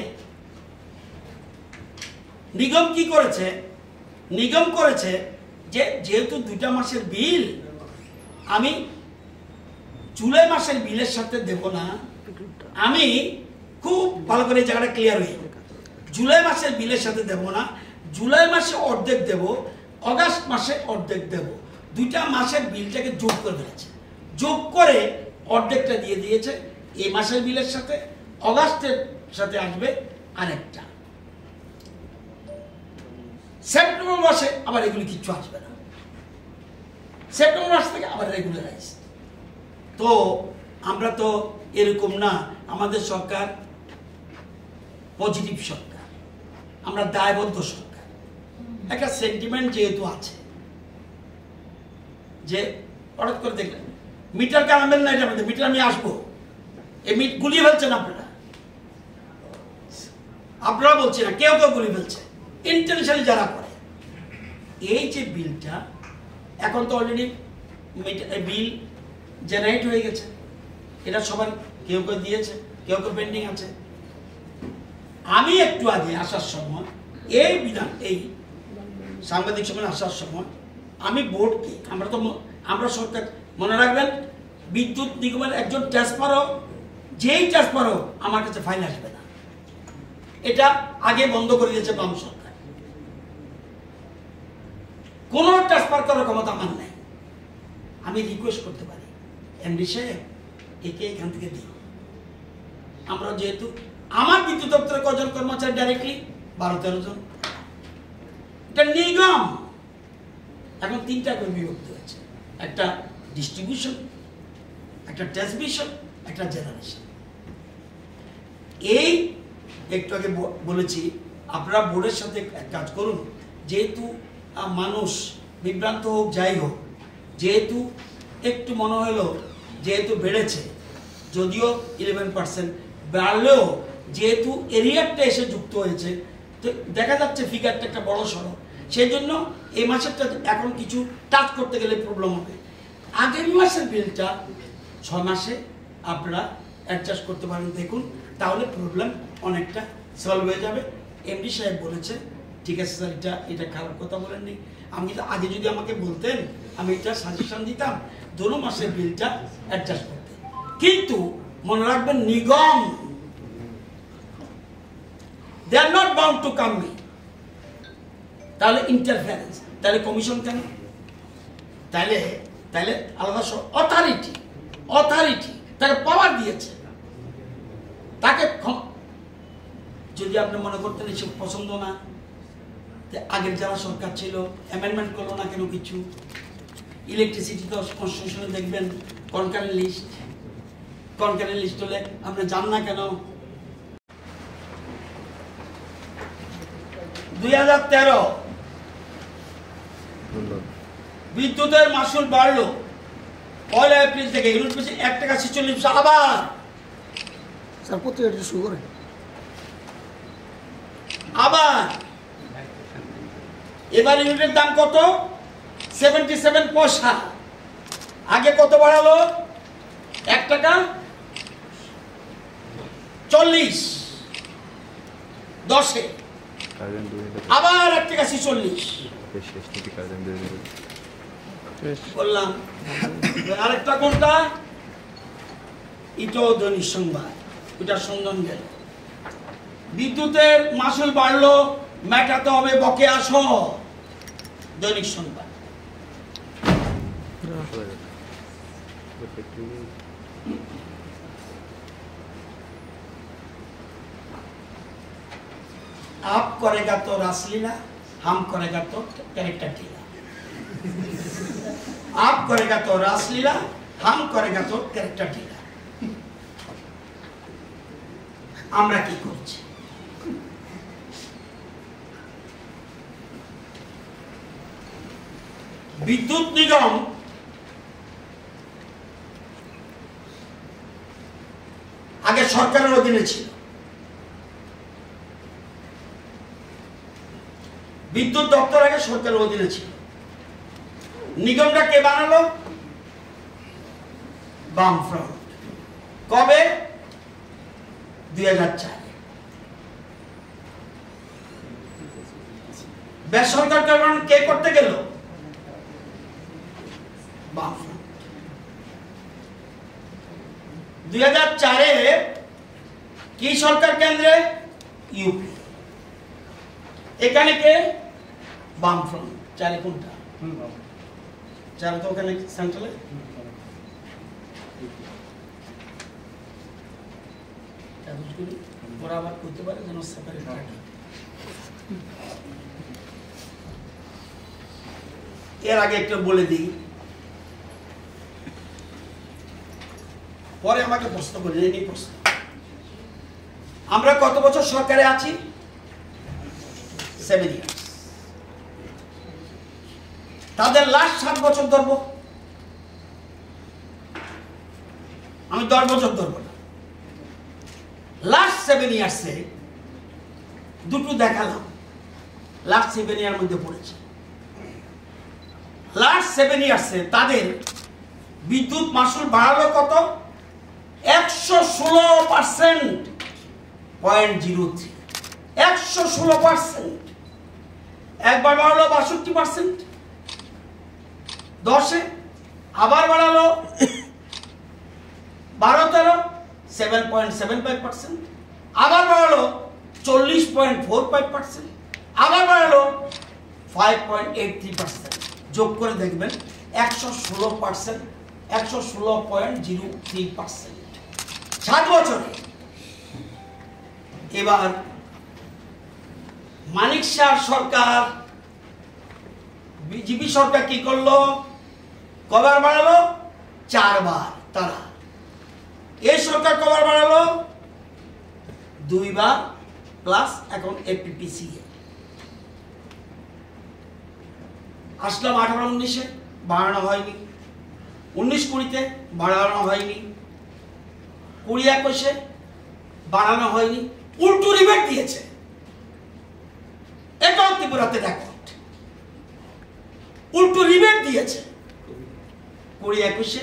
নিগম কি করেছে? নিগম করেছে যে যেহেতু 2টা মাসের বিল আমি জুলাই মাসের বিলের সাথে দেব না, আমি খুব ভালো করে এই জায়গাটা ক্লিয়ার হয়ে, জুলাই মাসের বিলের সাথে দেব না, জুলাই মাসে অর্ধেক দেব, অগাস্ট মাসে অর্ধেক দেব। 2টা মাসের বিলটাকে যোগ করে দিয়েছে, যোগ করে অর্ধেকটা দিয়ে দিয়েছে এই মাসের বিলের সাথে, অগাস্টের সাথে আসবে আরেকটা, সেপ্টেম্বর মাসে আবার এগুলি কিচ্ছু আসবে না, সেপ্টেম্বর মাস থেকে আবার রেগুলারাইজ। তো আমরা তো এরকম না, আমাদের সরকার পজিটিভ সরকার, আমরা দায়বদ্ধ সরকার। একটা সেন্টিমেন্ট যেহেতু আছে যে হঠাৎ করে দেখলেন মিটার আনবেন না, এটা মিটার আমি আসবো, এই মিট গুলিয়ে ফেলছেন আপনারা, আপনারা বলছেন না, কেউ কেউ গুলিয়ে ফেলছে ইন্টেনশনালি যারা করে। এই যে বিলটা এখন তো অলরেডি বিল জেনারেট হয়ে গেছে, এটা সবার কেউ কেউ দিয়েছে, কেউ কেউ পেন্ডিং আছে। আমি একটু আগে আসার সময় এই বিধান, এই সাংবাদিক সম্মেলনে আসার সময় আমি বোর্ডকে, আমরা সরকার মনে রাখবেন, বিদ্যুৎ নিগমের একজন ট্রান্সফারও, যেই ট্রান্সফারও আমার কাছে ফাইল আসবে না, এটা আগে বন্ধ করে দিয়েছে বাম সরকার। কোনো ট্রান্সফার করার ক্ষমতা আমার নাই। আমি রিকোয়েস্ট করতে পারি, এমডি সাহেব একে এখান থেকে দিই। আমরা যেহেতু আমার বিদ্যুৎ দপ্তরে কজন কর্মচারী ডাইরেক্টলি 12-13 জন, এটা নিগম এখন 3টা করে বিভক্ত হয়েছে, একটা ডিস্ট্রিবিউশন, একটা ট্রান্সমিশন, একটা জেনারেশন। এই একটু আগে বলেছি, আপনারা বোর্ডের সাথে কাজ করুন, যেহেতু মানুষ বিভ্রান্ত হোক যাই হোক, যেহেতু একটু মনে হলো যেহেতু বেড়েছে, যদিও 11% বাড়লেও যেহেতু এরিয়ারটা এসে যুক্ত হয়েছে, তো দেখা যাচ্ছে ফিগারটা একটা বড় সড়ো, সেই জন্য এই মাসেরটা এখন কিছু টাচ করতে গেলে প্রবলেম হবে। আগামী মাসের বিলটা 6 মাসে আপনারা অ্যাডজাস্ট করতে পারেন, দেখুন, তাহলে প্রবলেম অনেকটা সলভ হয়ে যাবে। এমডি সাহেব বলেছে ঠিক আছে স্যার, এটা খারাপ কথা বলেননি। আমি আগে যদি আমাকে বলতেন আমি এটা সাজেশন দিতাম 2 মাসের বিলটা অ্যাডজাস্ট করতে। কিন্তু মনে রাখবেন, নিগম they are not bound to come me. তাহলে ইন্টারফারেন্স, তাহলে কমিশন কেন? তাহলে আলাদা অথরিটি তাকে পাওয়ার দিয়েছে, তাকে যদি আপনি মনে করতেন এসব পছন্দ না, আগের যারা সরকার ছিল অ্যামেন্ডমেন্ট করলো না কেন কিছু, ইলেকট্রিসিটি তো কনস্টিটিউশনে দেখবেন কনকারেন্ট লিস্ট হলে আপনি জান না কেন? 2013 বিদ্যুতের মাসুল বাড়লো 1 এপ্রিল থেকে, ইউনিট পিছু 1 টাকা 46 পয়সা। আবার স্যার পত্রিকাটা শুরু করেন। আবার এবার ইউনিটের দাম কত? 77 পয়সা। আগে কত বাড়ালো? 1 টাকা 40। 10-এ আবার 1 টাকা 46 বললাম। আরেকটা কোনটা? এটাও দৈনিক সংবাদ, ওটা সন্ধান গেল। বিদ্যুতের মাসুল বাড়লো, মেটাতে হবে বকেয়া সহ, দৈনিক সংবাদ। आप करेगा तो रासलीला, हम करेगा तो कैरेक्टर ढीला। आप करेगा तो रासलीला, हम करेगा तो कैरेक्टर ढीला। আমরা কি করছি? বিদ্যুৎ নিগম আগে সরকারের অধীনে ছিল। বিদ্যুৎ দপ্তর আগে সরকারের অধীনে ছিল। নিগমটা কে বানালো? বামফ্রন্ট। কবে? 2004। বেসরকারীকরণ কে করতে গেল? বামফ্রন্ট। 2004-এ কি সরকার কেন্দ্রে? ইউপি। এখানে কে? বামফ্রন্ট। 4-এ কোনটা? 4 তো ওখানে সেন্ট্রালে। ওরা আবার করতে পারে যেন সেপারেট থাকে। এর আগে একটু বলে দিই, পরে আমাকে প্রশ্ন করি। এই প্রশ্ন, আমরা কত বছর সরকারে আছি? 7 ইয়ার্স। তাদের লাস্ট 7 বছর ধরবো, আমি 10 বছর ধরবো না। লাস্ট 7 ইয়ার্সে দুটো দেখালাম, লাস্ট 7 ইয়ার মধ্যে পড়েছে। লাস্ট 7 ইয়ার্সে তাদের বিদ্যুৎ মাসুল বাড়ালো কত? 116.03। 116%। একবার বাড়ালো 62%, 10-এ আবার বাড়ালো 12-13, 7.75%, আবার বাড়ালো 40.45%, আবার বাড়ালো 5.83%। যোগ করে দেখবেন 116%, 116.03%, 7 বছরে। এবার মানিক শাহ সরকার, বিজেপি সরকার কি করলো? কবার বাড়ালো? 4 বার তারা। এই সরকার কবার বাড়ালো? 2 বার, প্লাস এখন এপিপিসিএ। আসলাম 18-19-এ বাড়ানো হয়নি, 19-20-তে বাড়ানো হয়নি, 20-21-এ বাড়ানো হয়নি, উল্টো রিবেট দিয়েছে। এটাও ত্রিপুরাতে রেকর্ড, উল্টো রিবেট দিয়েছে। 20-21-এ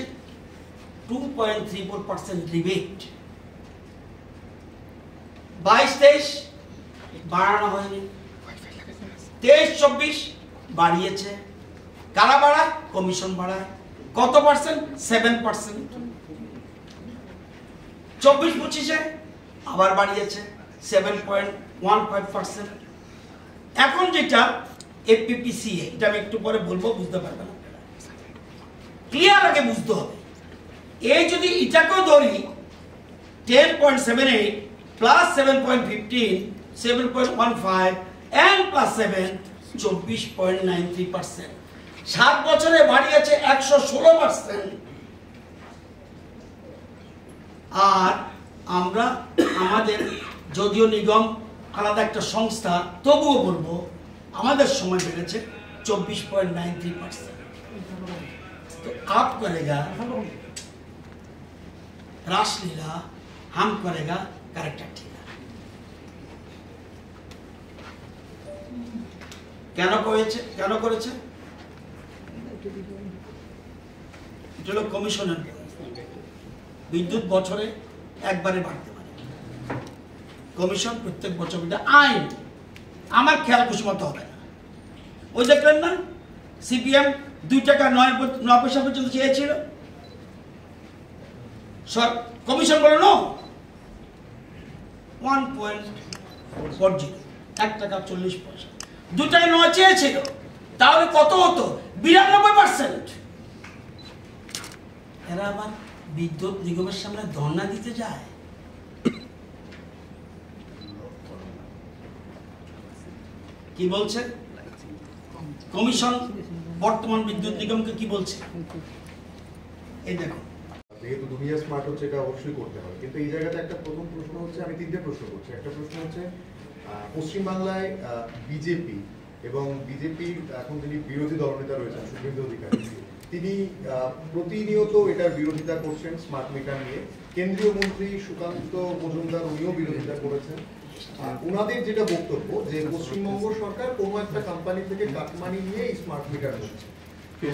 2.34% রিবেট। 22-23 বাড়ানো হয়নি, 23-24 বাড়িয়েছে। কারা বাড়ায়? কমিশন বাড়ায়। কত পার্সেন্ট? 7%। 24-25-এ আবার বাড়িয়েছে 7.15%। এখন যেটা এপিপিসিএ, এটা আমি একটু পরে বলবো, বুঝতে পারবেন, ক্লিয়ার আগে বুঝতে হবে। এই যদি এটাকেও ধরি 10.78 প্লাস 7.15, 7.15 and plus 7, 24.93%। 7 বছরে বাড়িয়েছে 116%। আর আমরা আমাদের যদিও নিগম আলাদা একটা সংস্থা, তবুও বলবো আমাদের সময় বেড়েছে 24.93%। तो आप करेगा रासलीला, हम करेगा कैरेक्टर ढीला। কেন করেছে? এটা হলো কমিশনের। বিদ্যুৎ বছরে একবারে বাড়তে পারে, কমিশন প্রত্যেক বছর এটা আইন, আমার খেয়াল খুশি মতো হবে না। ওই দেখলেন না সিপিএম 2 টাকা 9 পয়সা পর্যন্ত চেয়েছিল, কমিশন বলো নো 1.40, 1 টাকা 40 পয়সা, 2 টাকা 9 চেয়েছিল, তাহলে কত হতো? 92%। এরা আবার বিদ্যুৎ নিগমের সামনে ধর্ণা দিতে যায়। কি বলছে কমিশন? বর্তমান বিদ্যুৎ নিগমকে কি বলছে? এই দেখো, যেহেতু দুনিয়া স্মার্ট হচ্ছে এটা অবশ্যই করতে হবে, কিন্তু এই জায়গাতে একটা প্রথম প্রশ্ন হচ্ছে, আমি 3টে প্রশ্ন করছি। একটা প্রশ্ন হচ্ছে পশ্চিমবাংলায় বিজেপি এবং বিজেপির এখন যিনি বিরোধী দলনেতা রয়েছেন শুভেন্দু অধিকারী, তিনি প্রতিনিয়ত এটার বিরোধিতা করছেন স্মার্ট মিটার নিয়ে। কেন্দ্রীয় মন্ত্রী সুকান্ত মজুমদার উনিও বিরোধিতা করেছেন। ওনাদের যেটা বক্তব্য যে পশ্চিমবঙ্গ সরকার কোনো একটা কোম্পানি থেকে কাটমানি নিয়ে এই স্মার্ট মিটার করছে। তো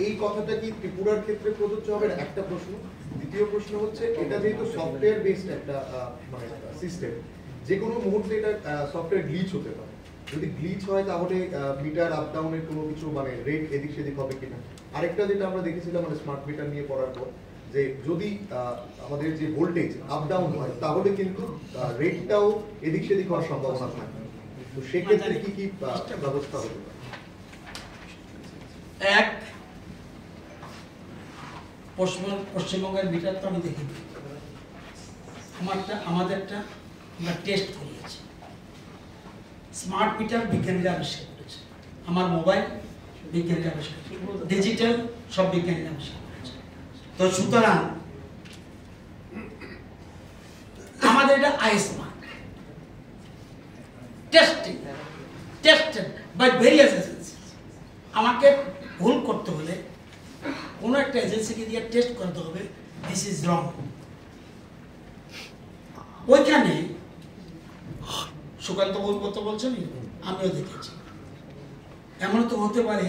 এই কথাটা কি ত্রিপুরার ক্ষেত্রে প্রযোজ্য হবে? একটা প্রশ্ন। দ্বিতীয় প্রশ্ন হচ্ছে, এটা যেহেতু সফটওয়্যার বেসড একটা মানে সিস্টেম, যে কোনো মুহূর্তে এটা সফটওয়্যার গ্লিচ হতে পারে। যদি গ্লিচ হয় তাহলে মিটার আপ ডাউনের কোনো কিছু মানে রেট এদিক সেদিক হবে কিনা। আরেকটা যেটা আমরা দেখেছিলাম মানে স্মার্ট মিটার নিয়ে পড়ার পর, যে যদি আমাদের যে ভোল্টেজ আপ ডাউন হয় তাহলে কিন্তু রেটটাও এদিক সেদিক হওয়ার সম্ভাবনা থাকে। তো সেক্ষেত্রে কি কি ব্যবস্থা হতে পারে? এক, পশ্চিমবঙ্গের মিটার তো আমি দেখিনি, আমাদেরটা আমরা টেস্ট করিয়েছি। স্মার্ট মিটার বিজ্ঞানীরা আবিষ্কার করেছে, আমার মোবাইল বিজ্ঞানীরা আবিষ্কার করেছে, ডিজিটাল সব বিজ্ঞানীরা আবিষ্কার করেছে। তো সুতরাং আমাদের এটা IS mark, tested by various agency. আমাকে ভুল করতে হলে কোনো একটা এজেন্সিকে দিয়ে টেস্ট করতে হবে, দিস ইজ রং। ওইখানে সুকান্ত কথা বলছেন, আমিও দেখেছি। এমন তো হতে পারে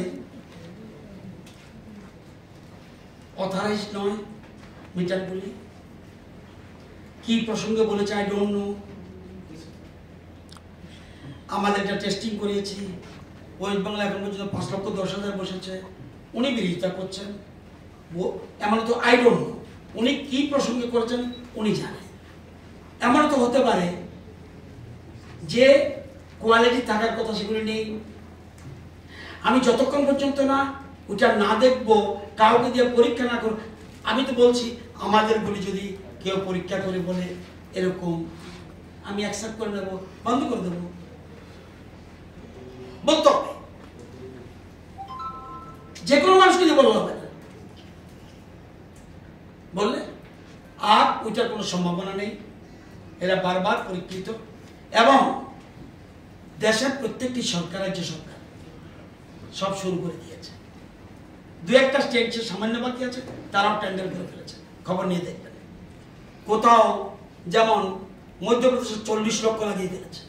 অথরাইজড নয় মিটারগুলি, কি প্রসঙ্গে বলেছে আই ডোন্ট নো। আমাদের এটা টেস্টিং করিয়েছি, ওয়েস্ট বাংলা এখন পর্যন্ত 5,10,000 বসেছে, উনি বিরোধিতা করছেন। এমন তো আই ডোন্ট নো, উনি কি প্রসঙ্গে করেছেন উনি জানেন। এমন তো হতে পারে যে কোয়ালিটি থাকার কথা সেগুলি নেই। আমি যতক্ষণ পর্যন্ত না ওটা না দেখবো, কাউকে দিয়ে পরীক্ষা না করব, আমি তো বলছি আমাদের গুলি যদি কেউ পরীক্ষা করে বলে এরকম, আমি অ্যাকসেপ্ট করে নেব, বন্ধ করে দেবো। বলতে হবে, যে কোনো মানুষকে দিয়ে বলতে হবে না, বললে আর ওইটার কোনো সম্ভাবনা নেই। এরা বারবার পরীক্ষিত এবং দেশের প্রত্যেকটি সরকার, রাজ্য সরকার সব শুরু করে দিয়েছে। 2-1টা স্টেট যে সামান্য বাকি আছে তারাও টেন্ডার করে ফেলেছে, খবর নিয়ে দেখবেন। কোথাও যেমন মধ্যপ্রদেশে 40 লক্ষ লাগিয়ে ফেলেছে,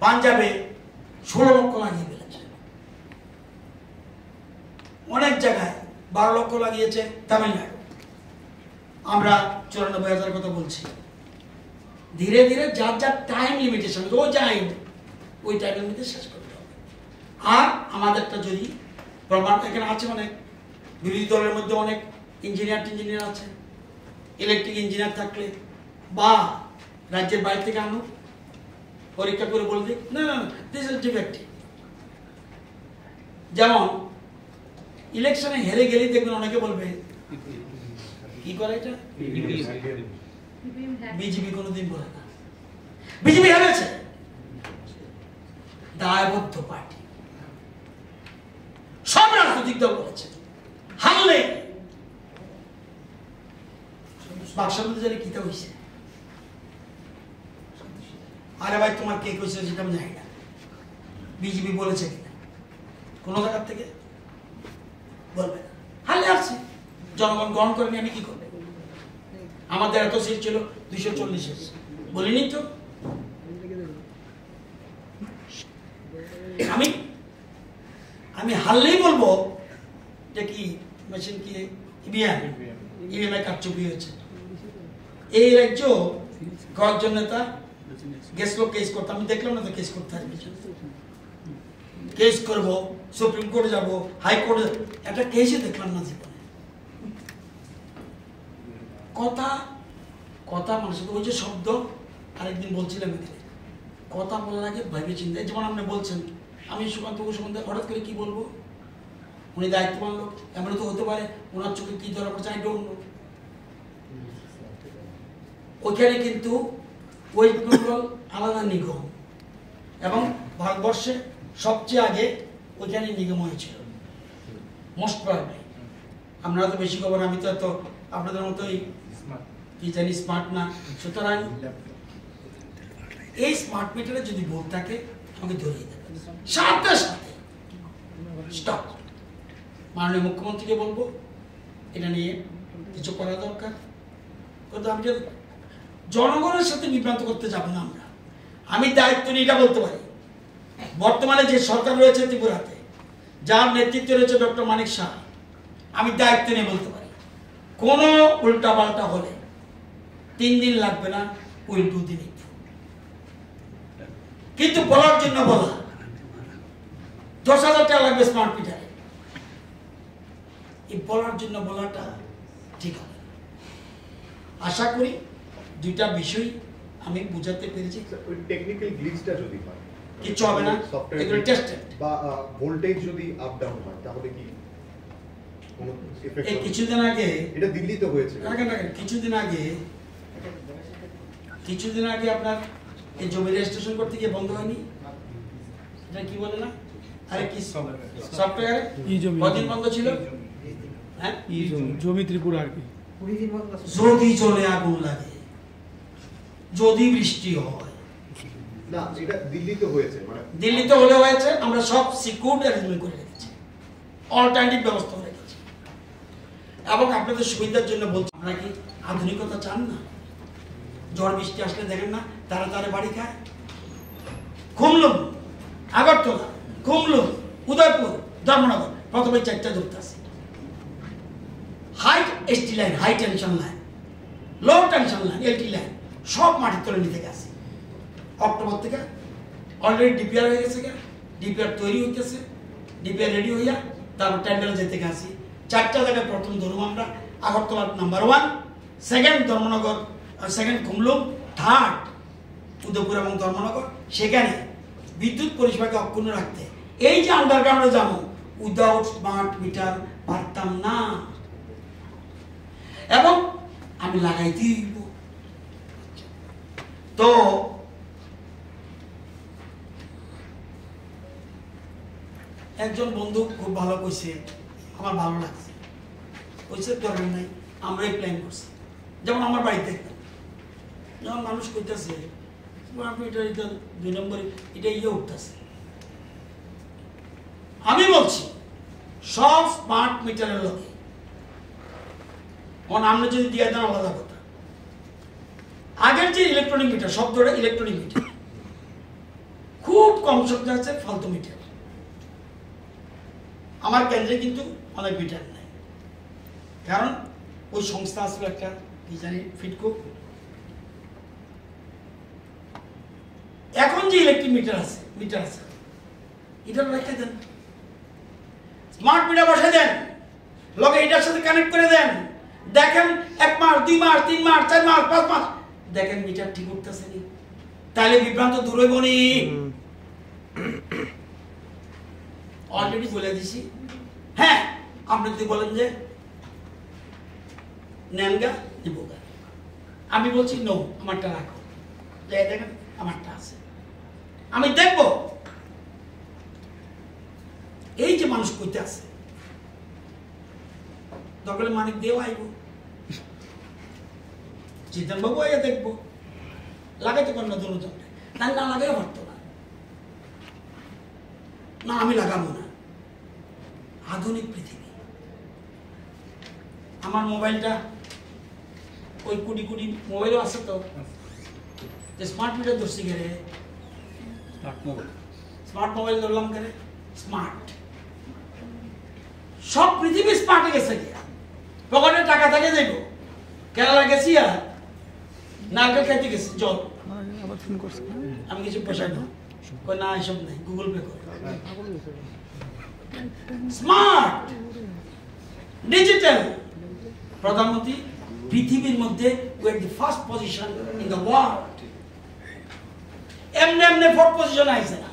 পাঞ্জাবে 16 লক্ষ লাগিয়ে ফেলেছে, অনেক জায়গায় 12 লক্ষ লাগিয়েছে তামিলনাড়ু। আমরা 94,000 কথা বলছি। ধীরে ধীরে যার যার টাইম লিমিটেশন, ও যাই ওই টাইমের মধ্যে শেষ করতে হবে। আর আমাদেরটা যদি প্রমাণ, এখানে আছে অনেক বিরোধী দলের মধ্যে অনেক ইঞ্জিনিয়ার আছে, ইলেকট্রিক ইঞ্জিনিয়ার থাকলে বা রাজ্যের বাইরে থেকে আনুক, পরীক্ষা করে বলবে না না দিস ইজ ডিফেক্টিভ। যেমন ইলেকশনে হেরে গেলেই দেখবেন অনেকে বলবে কি করে এটা, বিজেপি কোনোদিন বলে না, বিজেপি হেরেছে, দায়বদ্ধ পার্টি, সব রাজনৈতিক দল বলেছে হারলে বাক্সের মধ্যে জানি কিতা হয়েছে। আরে ভাই তোমার কে কইছে সেটা আমি জানি না, বিজেপি বলেছে কিনা কোন জায়গার থেকে বলবে না। হারলে আসছে, জনগণ গ্রহণ করেনি, আমি কি করবো? আমাদের এত সিট ছিল 240, বলিনি তো। আমি হারলেই বলবো যে কি মেশিন কি ইভিএম কারচুপি হয়েছে। এই রাজ্য কয়েকজন নেতা গেছিল কেস করতে, আমি দেখলাম না তো কেস করতে আসবে, কেস করব, সুপ্রিম কোর্টে যাব, হাইকোর্টে, একটা কেসই দেখলাম না জীবনে। কথা কথা মানুষের ওই যে শব্দ, আরেকদিন বলছিলাম এখানে, কথা বলার আগে ভাবে চিন্তা, যেমন আপনি বলছেন আমি সুকান্ত সম্বন্ধে হঠাৎ করে কি বলবো, উনি দায়িত্ববান লোক, এমন তো হতে পারে ওনার চোখে কি ধরা পড়ছে আই ডোন্ট নো। ওইখানে কিন্তু ওয়েস্ট বেঙ্গল আলাদা নিগম, এবং ভারতবর্ষে সবচেয়ে আগে ওইখানে নিগম হয়েছিল মোস্ট প্রবাবলি। আপনারা তো বেশি খবর, আমি তো এত আপনাদের মতোই কি জানি স্মার্ট না, সুতরাং এই স্মার্ট মিটারে যদি ভুল থাকে আমাকে ধরিয়ে দেবে সাথে সাথে, স্টপ। মাননীয় মুখ্যমন্ত্রীকে বলবো এটা নিয়ে কিছু করা দরকার। কিন্তু আমি যে জনগণের সাথে বিভ্রান্ত করতে যাব না, আমি দায়িত্ব নিয়ে এটা বলতে পারি। বর্তমানে যে সরকার রয়েছে ত্রিপুরাতে, যার নেতৃত্বে রয়েছে ডক্টর মানিক শাহ, আমি দায়িত্ব নিয়ে বলতে পারি কোনো উল্টা পাল্টা হলে 3 দিন লাগবে না, উইল ডু দি নিড। কিন্তু বলার জন্য বলা 10,000 টাকা লাগবে স্মার্ট মিটারে, এই বলার জন্য বলাটা ঠিক হবে। আশা করি দুইটা বিষয় আমি বুঝাতে পেরেছি। ওই টেকনিক্যাল গ্লিচটা যদি হয় কিছু হবে না, এগুলো টেস্টেড। বা ভোল্টেজ যদি আপ ডাউন হয় তাহলে কি কোনো এফেক্ট? এই কিছুদিন আগে এটা দিল্লিতে হয়েছে, কিছুদিন আগে আপনার এই জমি রেজিস্ট্রেশন করতে গিয়ে বন্ধ হয়নি, এটা কি বলে না, আরে কি সফটওয়্যার কতদিন বন্ধ ছিল? হ্যাঁ, জমি ত্রিপুরা আর কি, যদি চলে আগুন লাগে, যদি বৃষ্টি হয় না, এটা দিল্লিতে হয়েছে, মানে দিল্লিতে হলে হয়েছে। আমরা সব সিকিউর অ্যারেঞ্জমেন্ট করে রেখেছি, অল্টারনেটিভ ব্যবস্থা করে রেখেছি, এবং আপনাদের সুবিধার জন্য বলছি, আপনারা কি আধুনিকতা চান না? ঝড় বৃষ্টি আসলে দেখেন না তারা বাড়ি খায়। খুমলুম, আগরতলা, খুমলুম, উদয়পুর, ধর্মনগর, প্রথমে 4টা ধরতে আছে। High ST line, high tension line, low tension line, LT line, সব মাটির তলে নিতে গেছে। অক্টোবর থেকে অলরেডি ডিপিআর হয়ে গেছে, ডিপিআর তৈরি হইতেছে, ডিপিআর রেডি হইয়া তারপর টেন্ডারে যেতে গেছি। 4টা জায়গায় প্রথম ধরুন আমরা, Agartala number 1, second Dharmanagar, second Khumlum, third Udaipur এবং ধর্মনগর। সেখানে বিদ্যুৎ পরিষেবাকে অক্ষুণ্ণ রাখতে এই যে আন্ডারগ্রাউন্ডে যাবো, উইদাউট স্মার্ট মিটার পারতাম না, এবং আমি লাগাইতেই দিব। তো একজন বন্ধু খুব ভালো কইছে, আমার ভালো লাগছে, কইছে দরকার নাই, আমরাই প্ল্যান করছি। যেমন আমার বাড়িতে যখন মানুষ কইতেছে এটা 2 নম্বরে এটা উঠতেছে, আমি বলছি সব স্মার্ট মিটারের লোকে আমরা যদি দিয়ে দেন আলাদা কথা। আগের যে ইলেকট্রনিক মিটার, শব্দটা ইলেকট্রনিক মিটার, খুব কম শব্দ আছে ফালতু মিটার। আমার কেন্দ্রে কিন্তু অনেক মিটার নাই, কারণ ওই সংস্থা আসলে একটা কি জানি ফিটকো। এখন যে ইলেকট্রিক মিটার আছে এটা রেখে দেন, স্মার্ট মিটার বসে দেন, লগে এটার সাথে কানেক্ট করে দেন, দেখেন 1 মাস 2 মাস 3 মাস 4 মাস 5 মাস দেখেন মিটার ঠিক উঠতেছে নি, তাহলে বিভ্রান্ত দূর হইব নি। অলরেডি বলে দিছি। হ্যাঁ, আপনি যদি বলেন যে নেনগা দিবগা, আমি বলছি নো, আমারটা রাখো, দেখেন আমারটা আছে, আমি দেখবো। এই যে মানুষ কইতে আছে, দরকার মানিক দেও আইব, জিতেন বাবু আইয়া দেখবো, লাগাইতে পারলো দুজন, তাই না লাগাইও পারতো না, আমি লাগাবো না। আধুনিক পৃথিবী, আমার মোবাইলটা ওই কুড়ি মোবাইলও আছে তো, স্মার্ট মিটার ধরছি গেলে, স্মার্ট মোবাইল ধরলাম গেলে, স্মার্ট সব পৃথিবী স্মার্ট হয়ে গেছে, পকেটে টাকা থাকে যাইব। কেরালা গেছি আর নারকেল খাইতে গেছে জল, আমি কিছু পয়সা না, না এসব নেই, গুগল পে করে। স্মার্ট ডিজিটাল প্রধানমন্ত্রী পৃথিবীর মধ্যে we are the first position in the world. এমনি এমনি ফোর্থ পজিশন আইছে না,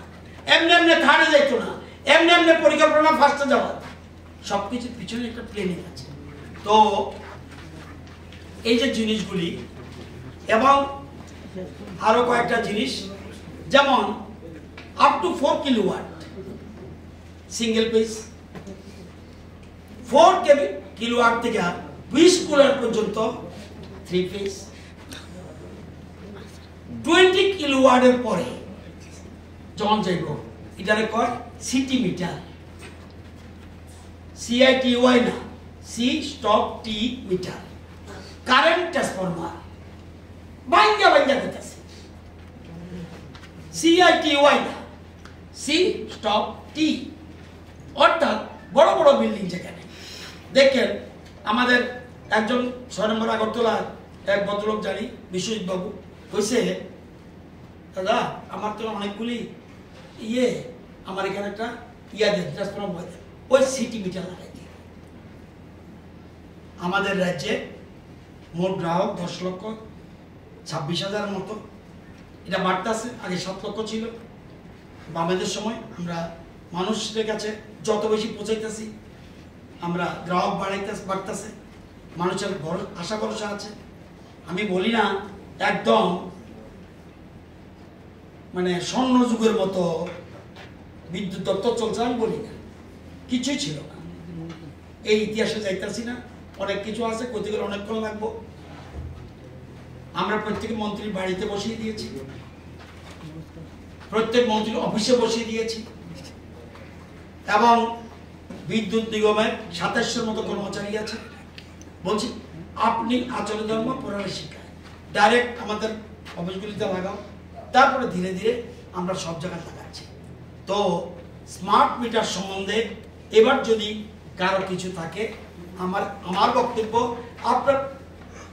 এমনি এমনি থার্ডে যাইতো না, এমনি এমনি পরিকল্পনা ফার্স্টে যাওয়া, সবকিছুর পিছনে একটা প্ল্যানিং আছে। তো এই যে জিনিসগুলি এবং আরো কয়েকটা জিনিস, যেমন up to 4 kilowatt single page, 4 kilowatt থেকে 20 কিলোওয়াট পর্যন্ত 3 পেজ, 20 কিলোওয়াটের পরে যখন যাইব এটারে কয় সিটি মিটার, CITY না, সি স্টপ টি মিটার, কারেন্ট ট্রান্সফরমার বাইঙ্গা বাইঙ্গা করতেছে, CITY না, সি স্টপ টি, অর্থাৎ বড় বড় বিল্ডিং যেখানে দেখেন, আমাদের একজন 6 নম্বর আগরতলার এক ভদ্রলোক জানি বিশ্বজিৎ বাবু কইছে, দাদা আমার তো অনেকগুলি আমার এখানে একটা দেন ট্রান্সফরমার দেন, ওই সিটি মিটার লাগাই দিয়ে। আমাদের রাজ্যে মোট গ্রাহক 10,26,000 মতো, এটা বাড়তেছে, আগে 7 লক্ষ ছিল। বামেদের সময় আমরা মানুষের কাছে যত বেশি পৌঁছাইতেছি, আমরা গ্রাহক বাড়তেছে, মানুষের আশা ভরসা আছে। আমি বলি না একদম মানে স্বর্ণ যুগের মতো বিদ্যুৎ দপ্তর চলছে, আমি বলি না, কিছুই ছিল না। এই ইতিহাসে যাইতেছি না, অনেক কিছু আছে, কইতে গেলে অনেকক্ষণ লাগবো। আমরা প্রত্যেক মন্ত্রীর বাড়িতে বসিয়ে দিয়েছি, প্রত্যেক মন্ত্রীর অফিসে বসিয়ে দিয়েছি, এবং বিদ্যুৎ নিগমের 2700 মতো কর্মচারী আছে। বলছি আপনি আচরণ ধর্ম পুরানো শিক্ষায় ডাইরেক্ট আমাদের অফিসগুলিতে লাগাও, তারপরে ধীরে ধীরে আমরা সব জায়গায় লাগাচ্ছি। তো স্মার্ট মিটার সম্বন্ধে এবার যদি কারো কিছু থাকে, আমার বক্তব্য, আপনার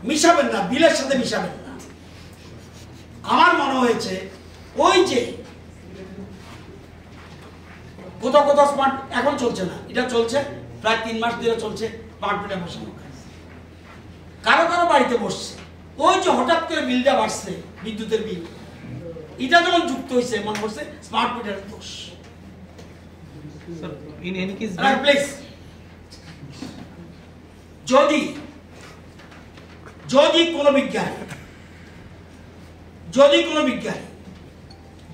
মিশাবেন না, বিলের সাথে মিশাবেন না। আমার মনে হয়েছে ওই যে কোথাও কোথাও স্মার্ট এখন চলছে না, এটা চলছে প্রায় 3 মাস ধরে চলছে স্মার্ট মিটার বসানো, কারো কারো বাড়িতে বসছে। ওই যে হঠাৎ করে বিলটা বাড়ছে, বিদ্যুতের বিল, এটা যখন যুক্ত হয়েছে মনে করছে স্মার্ট মিটারের দোষ। প্লিজ, যদি কোনো বিজ্ঞানী,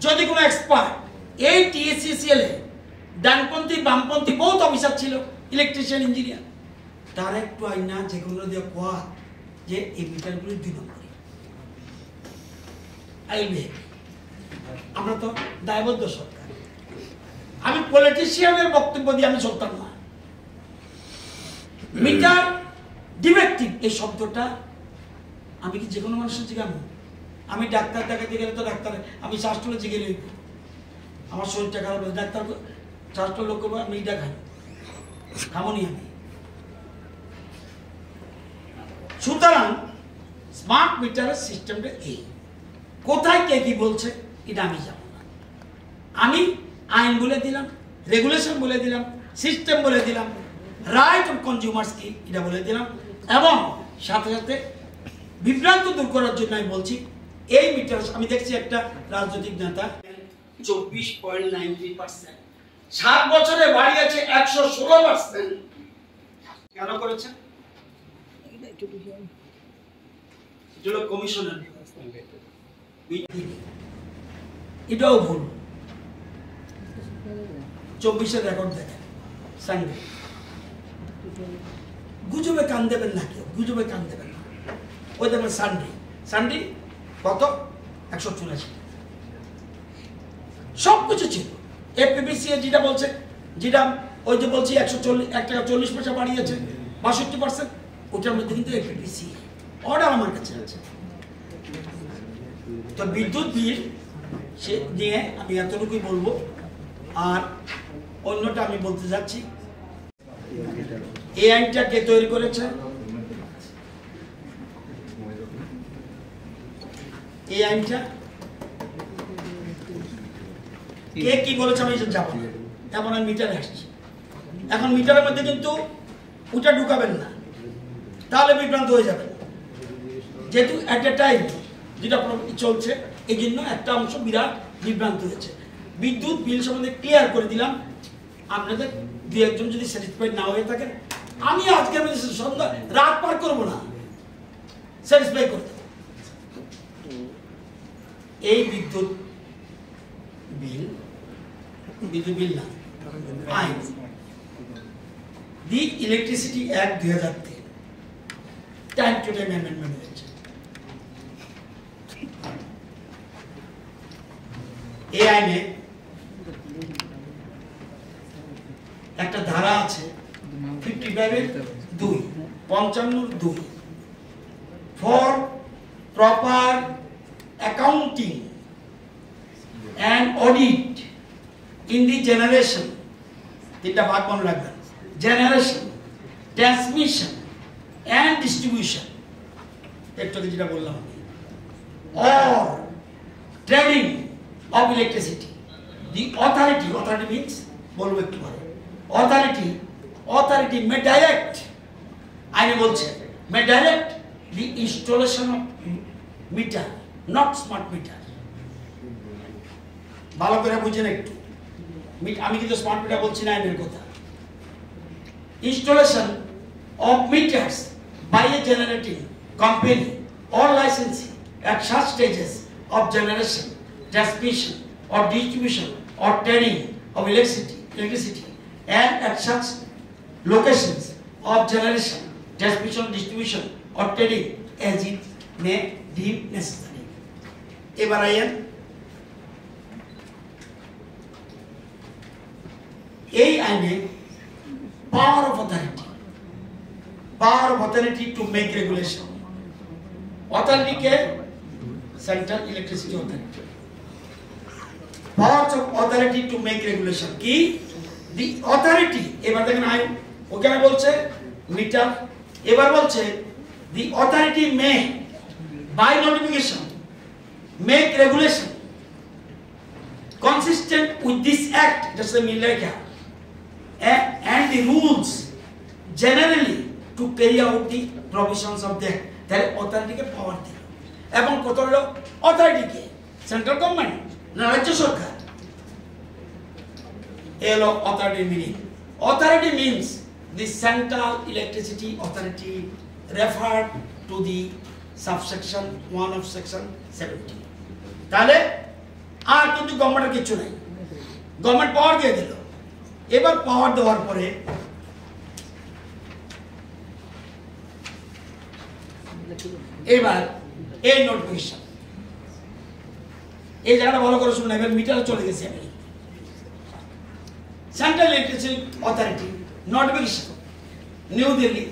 যদি কোনো এক্সপার্ট, এই TSCCL এ ডানপন্থী বামপন্থী বহুত অফিসার ছিল, ইলেকট্রিশিয়ান, ইঞ্জিনিয়ার, তার একটু আইনা যেগুলো দিয়ে কোয়া যে এই মিটারগুলি 2 নম্বরে আইবে। আমরা তো দায়বদ্ধ সরকার, আমি পলিটিশিয়ানের বক্তব্য দিয়ে আমি চলতাম না। মিটার ডিফেক্টিভ এই শব্দটা আমি কি যে কোনো মানুষের জিজ্ঞাসা, আমি ডাক্তার দেখাতে গেলে তো ডাক্তার, আমি শ্বাসটলে জিগে লইব, আমার শরীরটা খারাপ, ডাক্তার শ্বাসটল লোক করবো, আমি এটা খাই, খামনি আমি। সুতরাং স্মার্ট মিটারের সিস্টেমটা এই, কোথায় কে কি বলছে এটা আমি জানি না। আমি আইন বলে দিলাম, রেগুলেশন বলে দিলাম, সিস্টেম বলে দিলাম, রাইট অফ কনজিউমার্স কি এটা বলে দিলাম, এবং সাথে সাথে বিভ্রান্ত দূর করার জন্য আমি বলছি এই মিটার, আমি দেখছি একটা রাজনৈতিক নেতা 24.93%, 7 বছরে বাড়িয়েছে 116%। কেন করেছেন? কমিশনের, এটাও ভুল। 24-এর রেকর্ড দেখেন, সানডে। গুজবে কান দেবেন না, কেউ গুজবে কান দেবেন না। ওই দেখবেন সানডে কত 184, সবকিছু ছিল। FPPC যেটা বলছে, যেটা ওই যে বলছি 1 টাকা 40 পয়সা বাড়িয়েছে 62%, ওটার মধ্যে কিন্তু FPPC অর্ডার আমার কাছে আছে। তো বিদ্যুৎ বিল সে নিয়ে আমি এতটুকুই বলবো, আর অন্যটা আমি বলতে যাচ্ছি, এই আইনটা কে তৈরি করেছে? এই আইনটা কে কি বলেছে আমি যাবো না, এখন আমি মিটারে আসছি। এখন মিটারের মধ্যে কিন্তু ওটা ঢুকাবেন না, তাহলে বিভ্রান্ত হয়ে যাবেন। যেহেতু অ্যাট এ টাইম যেটা চলছে, এই জন্য একটা অংশ বিরাট বিভ্রান্ত হয়েছে। বিদ্যুৎ বিল সম্বন্ধে ক্লিয়ার করে দিলাম। আপনাদের দু একজন যদি স্যাটিসফাইড না হয়ে থাকেন, আমি আজকে সন্ধ্যা রাত পার করবো না, স্যাটিসফাই করতে। এই বিদ্যুৎ বিল না, আইন the electricity act 2003 time to time amendment হয়েছে। এই আইনে একটা ধারা আছে 55(2) for proper accounting and audit in the generation, তিনটা ভাগ মনে রাখবেন, জেনারেশন, ট্রান্সমিশন অ্যান্ড ডিস্ট্রিবিউশন, একটু যেটা বললাম আমি, or trading of electricity. The authority means বলবো একটু পরে, অথরিটি মে ডাইরেক্ট, আইনে বলছে may direct the installation of meter, not smart meter. ভালো করে বুঝেন একটু, আমি কিন্তু স্মার্ট মিটার বলছি না, আইনের কথা। Installation of meters by a generating company or licensing at such stages of generation, transmission or distribution or trading of electricity and at such locations of generation, transmission, distribution or trading as it may deem necessary. এবার আইন এই আইনে power of authority to make regulation. Authority के Central Electricity Authority. Powers of authority to make regulation की the authority, এবার দেখেন আইন ওখানে বলছে মিটার, এবার বলছে the authority may by notification make regulation consistent with this act, just a मिल क्या, and the rules generally to carry out the provisions of the act. তাহলে অথরিটিকে পাওয়ার দিল, এবং কত হলো অথরিটিকে, সেন্ট্রাল গভর্নমেন্ট না রাজ্য সরকার। এলো authority meaning. Authority means the central electricity authority referred to the subsection 1 of section 70। তাহলে আর কিন্তু গভর্নমেন্টের কিছু নাই, গভর্নমেন্ট পাওয়ার দিয়ে দিল। এবার পাওয়ার দেওয়ার পরে এবার এই নোটিফিকেশন, এই জায়গাটা ভালো করে শুনুন, এবার মিটারে চলে গেছি আমি। Central electricity authority notification, new Delhi,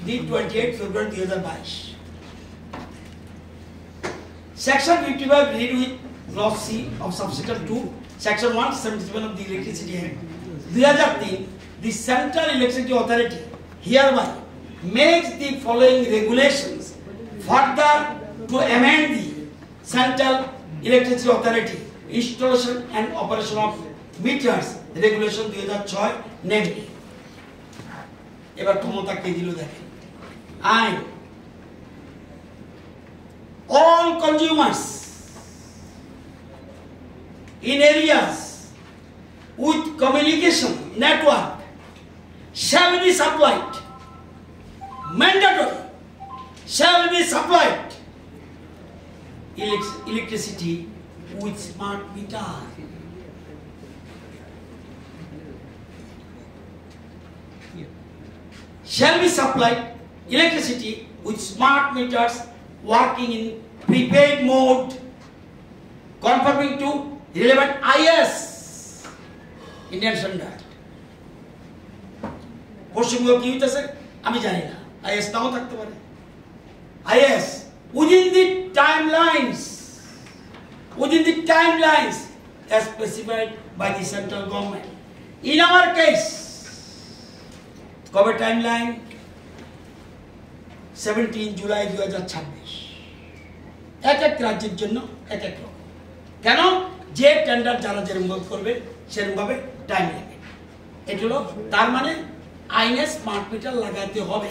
the 28 February 2022। Section 55 read with clause C of subsection 2 section 177 of the Electricity Act 2003, the Central Electricity Authority hereby makes the following regulations further to amend the Central Electricity Authority installation and operation of meters regulation 2006, namely এবার ক্ষমতা কে দিল দেখেন, আইন all consumers in areas with communication network shall be supplied, mandatory shall be supplied electricity with smart meter. Shall be supplied electricity with smart meters working in prepaid mode conforming to relevant IS Indian standard. Paschimbanga কি হইতেছে আমি জানি না, IS নাও থাকতে পারে। IS within the timelines as specified by the central government. In our case, কবে timeline 17 July 2026, এক এক রাজ্যের জন্য এক এক রকম। কেন? যে টেন্ডার যারা যেরকম করবে সেরকমভাবে টাইম লাগবে। এটা হলো তার মানে আইনে স্মার্ট মিটার লাগাতে হবে।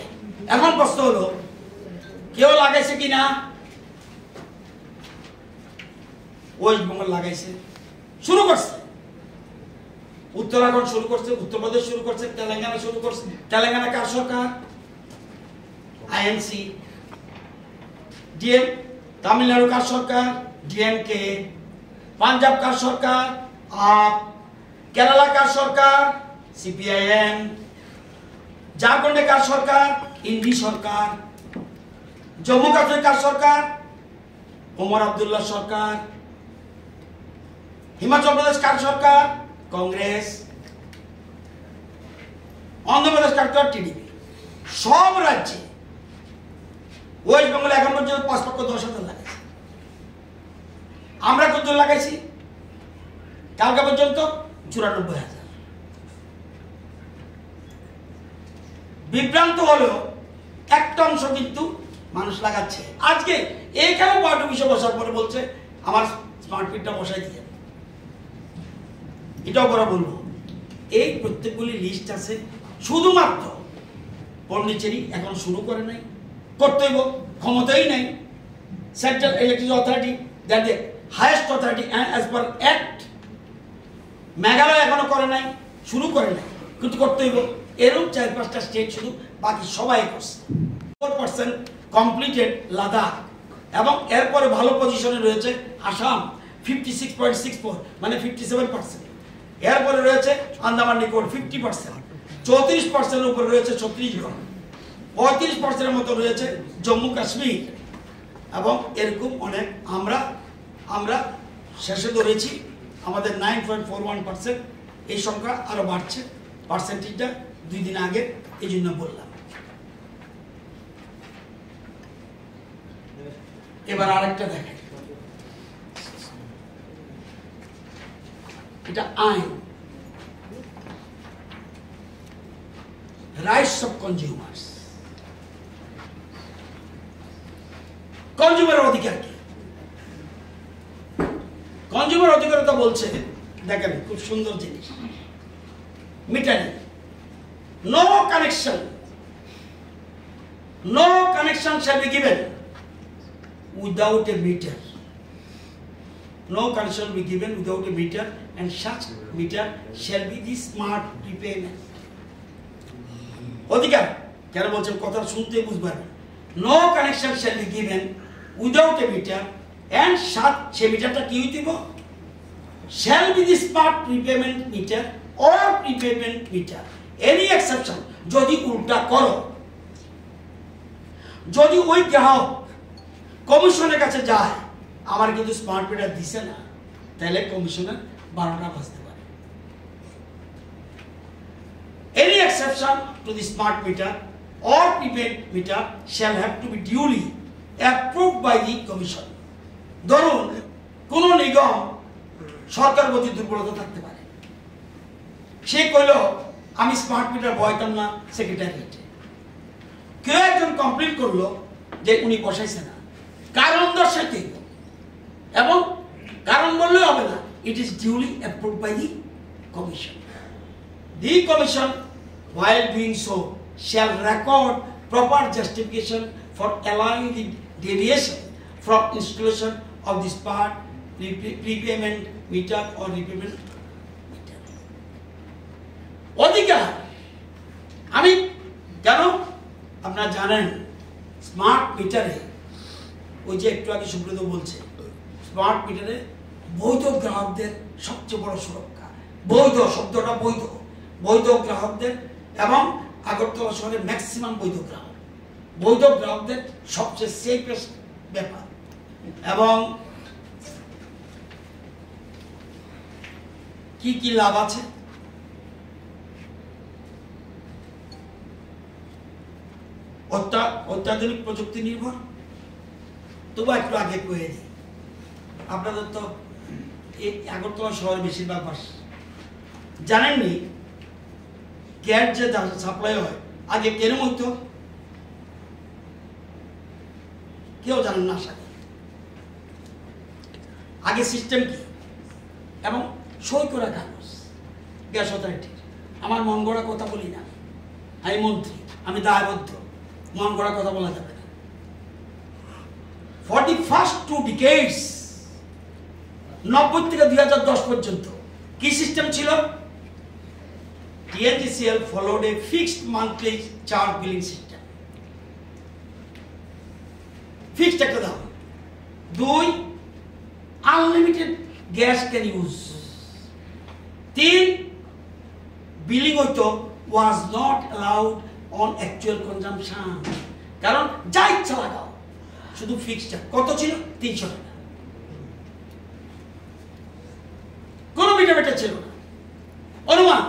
এখন প্রশ্ন হলো কেউ লাগাইছে কিনা? ওয়েস্ট বেঙ্গল লাগাইছে, শুরু করছে, উত্তরাখণ্ড শুরু করছে, উত্তরপ্রদেশ শুরু করছে, তেলেঙ্গানা শুরু করছে। তেলেঙ্গানা কার সরকার? আইএনসি। ডিএম। তামিলনাড়ু কার সরকার? ডিএমকে। পাঞ্জাব কার সরকার? আপ। কেরালা কার সরকার? সিপিআইএম। ঝাড়খণ্ডে কার সরকার? ইন্ডি সরকার। জম্মু কাশ্মীর কার সরকার? ওমর আব্দুল্লাহ সরকার। হিমাচল প্রদেশ কার সরকার? কংগ্রেস। অন্ধ্রপ্রদেশ কার সরকার? টিডিপি। সব রাজ্যে ওয়েস্ট বেঙ্গল এখন পর্যন্ত 5,10,000 লাগাইছে। আমরা কত লাগাইছি? কালকে পর্যন্ত 94,000। বিভ্রান্ত হলেও একটা অংশ কিন্তু মানুষ লাগাচ্ছে। আজকে এইখানে ওয়ার্ড অফিসে বসার পরে বলছে আমার স্মার্ট মিটারটা বসাই দিয়ে, এটাও করা বলবো। এই প্রত্যেকগুলি লিস্ট আছে। শুধুমাত্র পন্ডিচেরি এখন শুরু করে নাই, করতে হইব, ক্ষমতাই নাই। Central electricity authority that the highest authority as per act. Meghalaya এখনো করে নাই, শুরু করে নাই, কিন্তু করতে হইব। এরকম 4-5টা স্টেট শুধু, বাকি সবাই করছে। 4% কমপ্লিটেড লাদাখ, এবং এরপরে ভালো পজিশনে রয়েছে আসাম 56.64, মানে 57%। এরপরে রয়েছে আন্দামান নিকোবর 50%, 34%-এর উপরে রয়েছে ছত্তিশগড়, 35%-এর মতো রয়েছে জম্মু কাশ্মীর, এবং এরকম অনেক। আমরা শেষে ধরেছি আমাদের 9.41%। এই সংখ্যা আরো বাড়ছে, পার্সেন্টেজটা 2 দিন আগে, এই জন্য বললাম। এবার আরেকটা দেখেন, এটা আইন, রাইটস অফ কনজিউমার্স। কনজিউমার অধিকার কি? কনজিউমার অধিকার তো বলছে, দেখেন খুব সুন্দর জিনিস, metering, no connection shall be given without a meter. No connection will be given without a meter, and such meter shall be the smart prepayment. অধিকার কেন বলছেন? কথা শুনতে বুঝবেন। No connection shall be given without a meter, and such সে মিটারটা কি হইব? shall be the smart prepayment meter or prepayment meter. Any exception, যদি উল্টা করো, যদি ওই গ্রাহক কমিশনের কাছে যায়, আমার কিন্তু স্মার্ট মিটার দিছে না, তাহলে কমিশনের 12টা বাজতে পারে। Any exception to the smart meter or prepaid meter shall have to be duly approved by the commission. ধরুন কোন নিগম সরকার প্রতি দুর্বলতা থাকতে পারে, সে কইল আমি স্মার্ট মিটার বসাইতাম না সেক্রেটারিয়েটে, কেউ একজন কমপ্লেন করলো যে উনি বসাইছে না, কারণ দর্শাইতে, এবং কারণ বললে হবে না, it is duly approved by the commission. The commission while doing so shall record proper justification for allowing the deviation from installation of the smart prepayment meter or repayment meter. অধিকার আমি কেন? আপনারা জানেন স্মার্ট মিটারে, ওই যে একটু আগে সুব্রত বলছে, স্মার্ট মিটারে বৈধ গ্রাহকদের সবচেয়ে বড় সুরক্ষা। বৈধ শব্দটা বৈধ, বৈধ গ্রাহকদের, এবং আগরতলা শহরের ম্যাক্সিমাম বৈধ গ্রাহক, বৈধ গ্রাহকদের সবচেয়ে সেফেস্ট ব্যাপার। এবং কি কি লাভ আছে? অত্যাধুনিক প্রযুক্তি নির্ভর। তবু একটু আগে কয়ে দিই, আপনাদের তো এই আগরতলা শহরে বেশিরভাগ বাস জানেননি, গ্যাস যে সাপ্লাই হয় আগে কেরম হইতো? কেউ জানেন না। সাথে আগে সিস্টেম কি এবং সই করা কাগজ গ্যাস অথরিটির। আমার মন গড়া কথা বলি না, আমি মন্ত্রী, আমি দায়বদ্ধ, মন গড়া কথা বলা যাবে না। ফর দি ফার্স্ট 2 decades 90 থেকে 2010 পর্যন্ত কি সিস্টেম ছিল? TNGCL followed a fixed monthly charge billing system. Fixed একটা দাম। 2 unlimited gas can use. 3 billing হইতো was not allowed on actual consumption, কারণ যা ইচ্ছা লাগাও, শুধু ফিক্সড। কত ছিল? 300 টাকা। কোনো মিটার ছিল না অনুমান।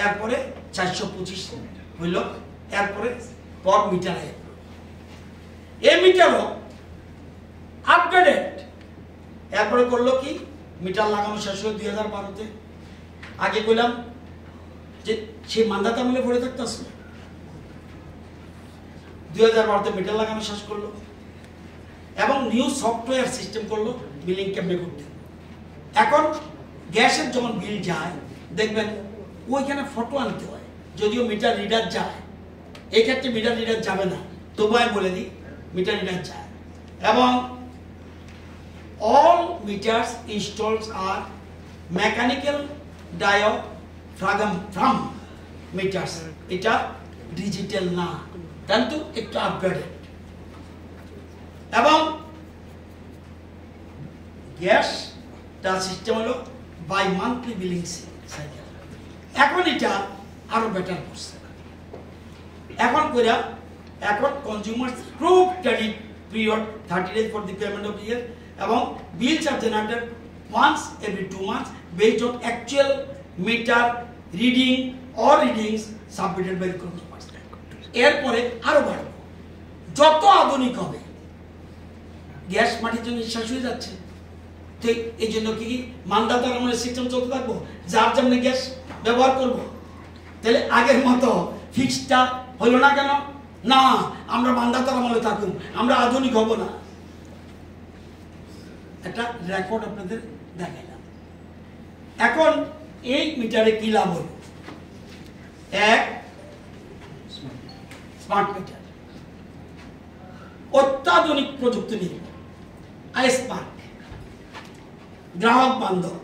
এরপরে 425 হইল, এরপরে পর মিটার আইল। এই মিটারও আপগ্রেডেড। এরপরে করলো কি, মিটার লাগানো শেষ হলো 2012-তে। আগে কইলাম যে সেই মান্দাতা আমলে পড়ে থাকতেছে, 2012-তে মিটার লাগানো শেষ করলো এবং নিউ সফটওয়্যার সিস্টেম করলো বিলিং কেমনে করতে। এখন গ্যাসের যখন বিল যায় দেখবেন ওইখানে ফটো আনতে হয়, যদিও মিটার রিডার যায়। এই ক্ষেত্রে মিটার রিডার যাবে না, তবু আমি বলে দিই মিটার রিডার যায়। এবং all meters installed are mechanical diaphragm meters. এটা ডিজিটাল না, কিন্তু একটু আপগ্রেডেড। এবং গ্যাস তার সিস্টেম হলো বাই মান্থলি বিলিং সাইকেল। এখন এটা আরো বেটার করছে। এখন consumer prove credit period 30 days for the payment of the year, এবং bills are generated once every 2 months based on actual meter reading or readings submitted by the consumers. এরপরে আরো বাড়বে, যত আধুনিক হবে। গ্যাস মাটির জন্য শেষ হয়ে যাচ্ছে, তো এই জন্য কি মানদাতার আমলের সিস্টেম চলতে থাকবো, যার জন্য গ্যাস ব্যবহার করব। তাহলে আগের মতো ফিক্সডটা হলো না কেন? না, আমরা মানদাতার আমলে থাকুন, আমরা আধুনিক হব না। একটা রেকর্ড আপনাদের দেখাইলাম। এখন এই মিটারে কি লাভ হলো? এক, স্মার্ট মিটার, অত্যাধুনিক প্রযুক্তি নির্ভর, স্মার্ট, গ্রাহক বান্ধব।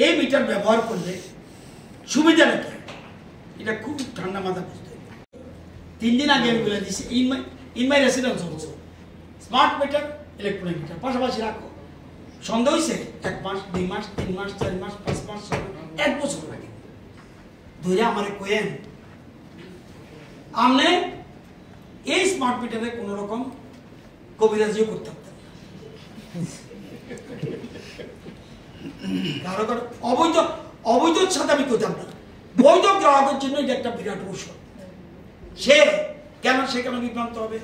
এই মিটার ব্যবহার করলে সুবিধাটা কি, এটা খুব ঠান্ডা মাথা বুঝতে হবে। 3 দিন আগে আমি বলে দিচ্ছি, in my residence also smart meter, electronic meter পাশাপাশি রাখো। সন্দেহ হয়েছে 1 মাস, 2 মাস, 3 মাস, 4 মাস, 5 মাস, 1 বছর লাগে ধরে আমারে কোয়েন আমনে এই স্মার্ট মিটারে কোন রকম কবিরাজিও করতে পারতেন না। কারো কারো অবৈধর সাথে আমি করতাম না। বৈধ গ্রাহকের জন্য এটা একটা বিরাট ঔষধ। সে কেন বিভ্রান্ত হবে?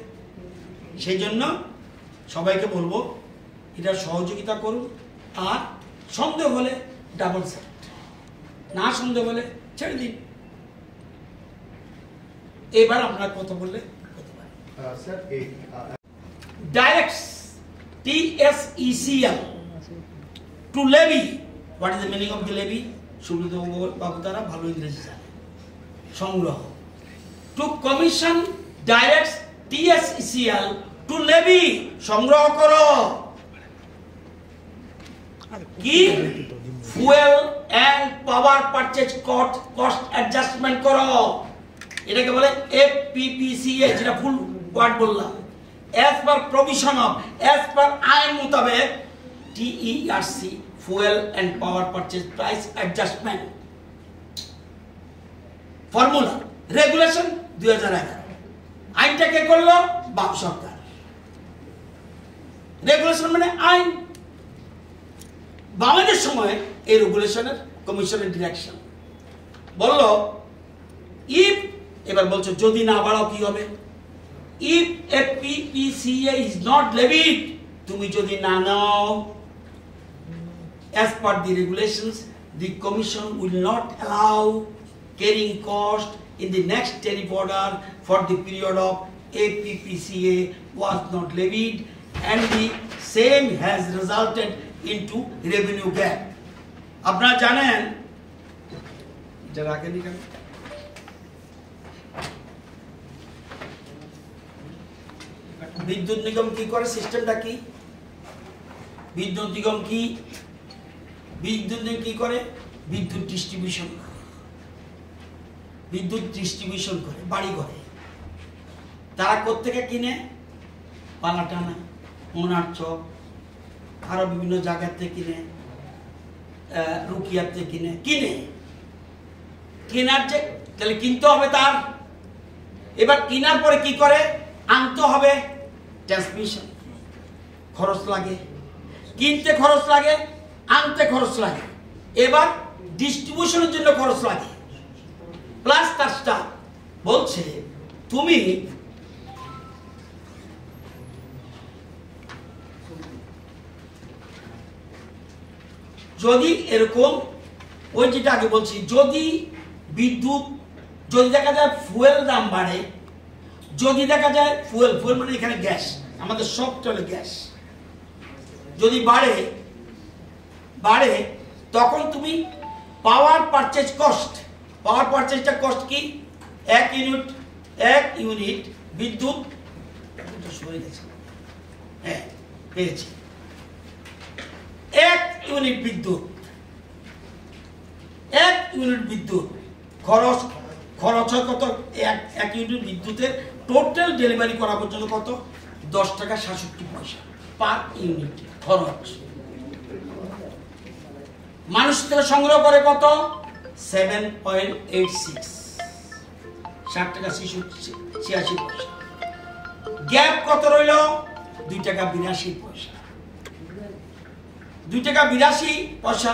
সেই জন্য সবাইকে বলবো এটা সহযোগিতা করুন, আর সন্দেহ হলে ডাবল সেট, না সন্দেহ হলে ছেড়ে দিন। এবার আপনারা কথা বললে direct TSECL to levy. What is the meaning of the levy? Subrata বাবু তারা ভালো ইংরেজি জানে। সংগ্রহ। To commission direct TSECL to levy, সংগ্রহ করো। কি? Fuel and power purchase cost adjustment করো। এটাকে বলে FPPCA, যেটা ফুল ওয়ার্ড বললাম। as per provision of, as per আইন মোতাবেক TERC, fuel and power purchase price adjustment formula regulation 2011। আইনটা কে করলো? বাম সরকার। রেগুলেশন মানে আইন। বামেদের সময় এই রেগুলেশনের কমিশনের ডিরেকশন বললো ইফ, এবার বলছো যদি না বাড়াও কি হবে? If FPPCA is not levied, তুমি যদি না নাও, as per the regulations, the Commission will not allow carrying cost in the next tariff order for the period of FPPCA was not levied, and the same has resulted into revenue gap. আপনারা জানেন যারা আগে লিখেন বিদ্যুৎ নিগম কি করে, সিস্টেমটা কি? বিদ্যুৎ নিগম কি করে? বিদ্যুৎ ডিস্ট্রিবিউশন করে বাড়ি ঘরে। তারা কোত্থেকে কিনে? পালাটানা, মোনার চক, আরো বিভিন্ন জায়গার থেকে কিনে, রুকিয়ার থেকে কিনে কেনার যে তাহলে কিনতে হবে তার। এবার কেনার পরে কি করে? আনতে হবে, ট্রান্সমিশন খরচ লাগে, কিনতে খরচ লাগে, আনতে খরচ লাগে, এবার ডিস্ট্রিবিউশনের জন্য খরচ লাগে, প্লাস তার স্টাফ। বলছে তুমি যদি এরকম ওই যেটা আগে বলছি, যদি দেখা যায় ফুয়েল দাম বাড়ে, যদি দেখা যায় ফুয়েল মানে এখানে গ্যাস, আমাদের সব চলে গ্যাস, যদি বাড়ে তখন তুমি পাওয়ার পারচেজটা কস্ট কি? এক ইউনিট বিদ্যুৎ সরে গেছে, হ্যাঁ পেয়েছি, এক ইউনিট বিদ্যুৎ খরচ হয় কত? এক ইউনিট বিদ্যুতের টোটাল ডেলিভারি করা পর্যন্ত কত? 10 টাকা 67 পয়সা পার ইউনিট খরচ। মানুষ থেকে সংগ্রহ করে কত? 7.86, 60 টাকা 86 পয়সা। গ্যাপ কত রইল? 2 টাকা 82 পয়সা, 2 টাকা 82 পয়সা।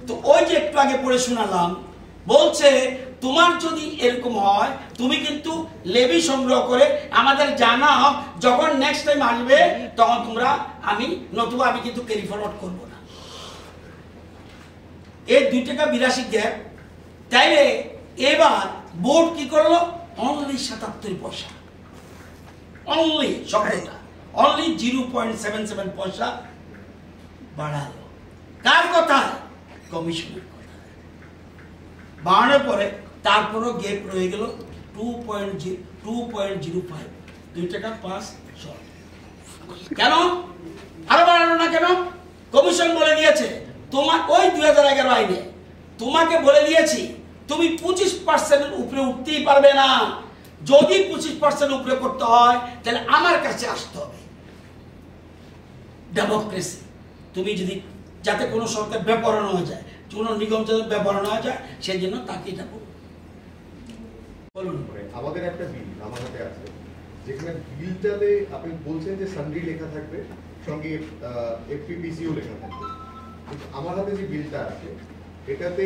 তো ওই যে একটু আগে পড়ে শোনালাম, বলছে তোমার যদি এরকম হয় তুমি কিন্তু লেভি সংগ্রহ করে আমাদের জানাও, যখন নেক্সট টাইম আসবে তখন নতুবা আমি কিন্তু ক্যারি ফরওয়ার্ড করবো না। এই 2 টাকা 82 গ্যাপ। তাইলে এবার বোর্ড কি করলো? অনলি 77 পয়সা, অনলি 0.77 পয়সা বাড়ালো। কার কথা? কমিশনের কথা। বাড়ানোর পরে তারপরও গ্যাপ রয়ে গেল 2.05, 2 টাকা 5 শর্ট। কেন আরো বাড়ানো না কেন? কমিশন বলে দিয়েছে তোমার ওই 2011 আইনে তোমাকে বলে দিয়েছি তুমি 25% উপরে উঠতেই পারবে না। যদি 25% উপরে করতে হয় তাহলে আমার কাছে আসতে হবে। ডেমোক্রেসি, তুমি যদি যাতে কোনো সরকার বেপরোয়া হয়ে যায়, কোনো নিগম যাতে বেপরোয়া হয়ে যায়, সেই জন্য তাকে এটা বলুন। আমাদের একটা বিল আমার হাতে আছে, যেখানে বিলটাতে আপনি বলছেন যে সানডি লেখা থাকবে, সঙ্গে এফপিপিসিও লেখা থাকবে। কিন্তু আমার হাতে যে বিলটা আছে এটাতে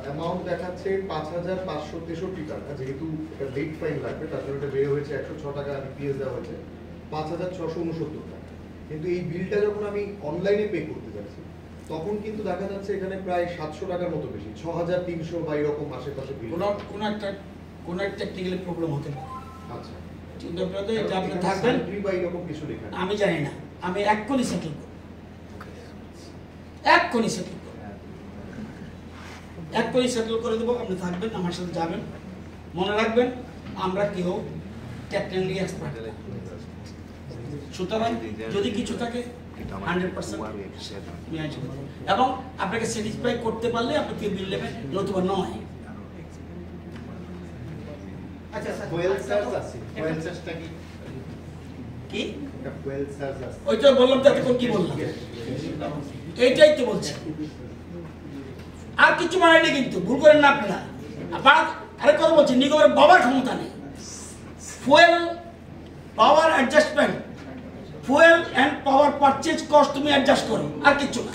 অ্যামাউন্ট দেখাচ্ছে 5,563 টাকা, যেহেতু এটা লেট ফাইন লাগবে তার জন্য এটা বেড়ে হয়েছে 106 টাকা ডিপিএস দেওয়া হয়েছে 5,669 টাকা। কিন্তু এই বিলটা যখন আমি অনলাইনে পে করতে যাচ্ছি তখন কিন্তু দেখা যাচ্ছে এখানে প্রায় 700 টাকার মতো বেশি, 6,300 বা এরকম আশেপাশে বিল। কোন একটা টেকনিক্যাল প্রবলেম হতে পারে। আচ্ছা, কিন্তু আপনাদের এটা আপনি থাকবেন বা এরকম কিছু লেখা আমি জানি না, আমি এক্ষুনি সেটেল করব, এক্ষুনি সেটেল করে দেবো। আপনি থাকবেন, আমার সাথে যাবেন। মনে রাখবেন আমরা কেউ টেকনিক্যালি এক্সপার্ট, সুতরাং যদি কিছু থাকে 100% এবং আপনাকে স্যাটিসফাই করতে পারলে আপনি কেউ বিল নেবেন, নতুবা নয়। আচ্ছা স্যার, কি ওইটা বললাম, তাতে কোন কি বললাম? এইটাই তো বলছি, আর কিছু বানায়নি। কিন্তু ভুল করেন না আপনারা। আরেক কথা বলছি, নিগমের বাবার ক্ষমতা নেই। Fuel power adjustment, fuel and power purchase cost তুমি অ্যাডজাস্ট করো, আর কিছু না।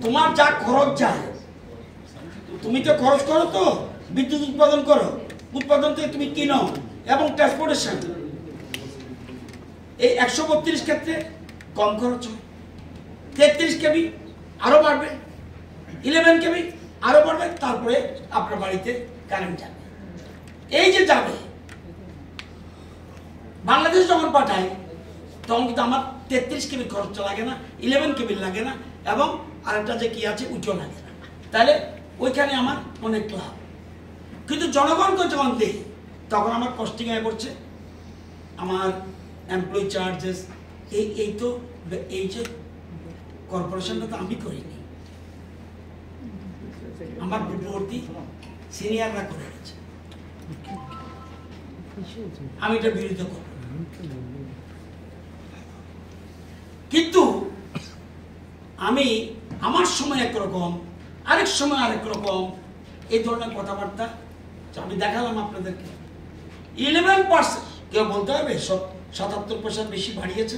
তোমার যা খরচ যায়, তুমি তো খরচ করো, তো বিদ্যুৎ উৎপাদন থেকে তুমি কিনো এবং ট্রান্সপোর্টেশন। এই 132 ক্ষেত্রে কম খরচ হয়, 33 কেবি আরো বাড়বে, 11 কেবি আরো বাড়বে, তারপরে আপনার বাড়িতে কারেন্ট যাবে। এই যে যাবে, বাংলাদেশ যখন পাঠায় তখন কিন্তু আমার 33 কেবি খরচ লাগে না, 11 কেবি লাগে না, এবং আরেকটা যে কি আছে ওইটাও লাগে না। তাহলে ওইখানে আমার অনেক লাভ। কিন্তু জনগণকে যখন দেই তখন আমার কস্টিং আয় করছে, আমার এমপ্লয়ি চার্জেস, এই যে কর্পোরেশনটা তো আমি করিনি, আমার পূর্ববর্তী সিনিয়ররা করে গেছে, আমি এটা বিরোধিতা করব। কিন্তু আমি আমার সময় একরকম, আরেক সময় আরেক রকম, এই ধরনের কথাবার্তা আমি দেখালাম আপনাদেরকে। 11%, কেউ বলতে হবে 77% বেশি বাড়িয়েছে,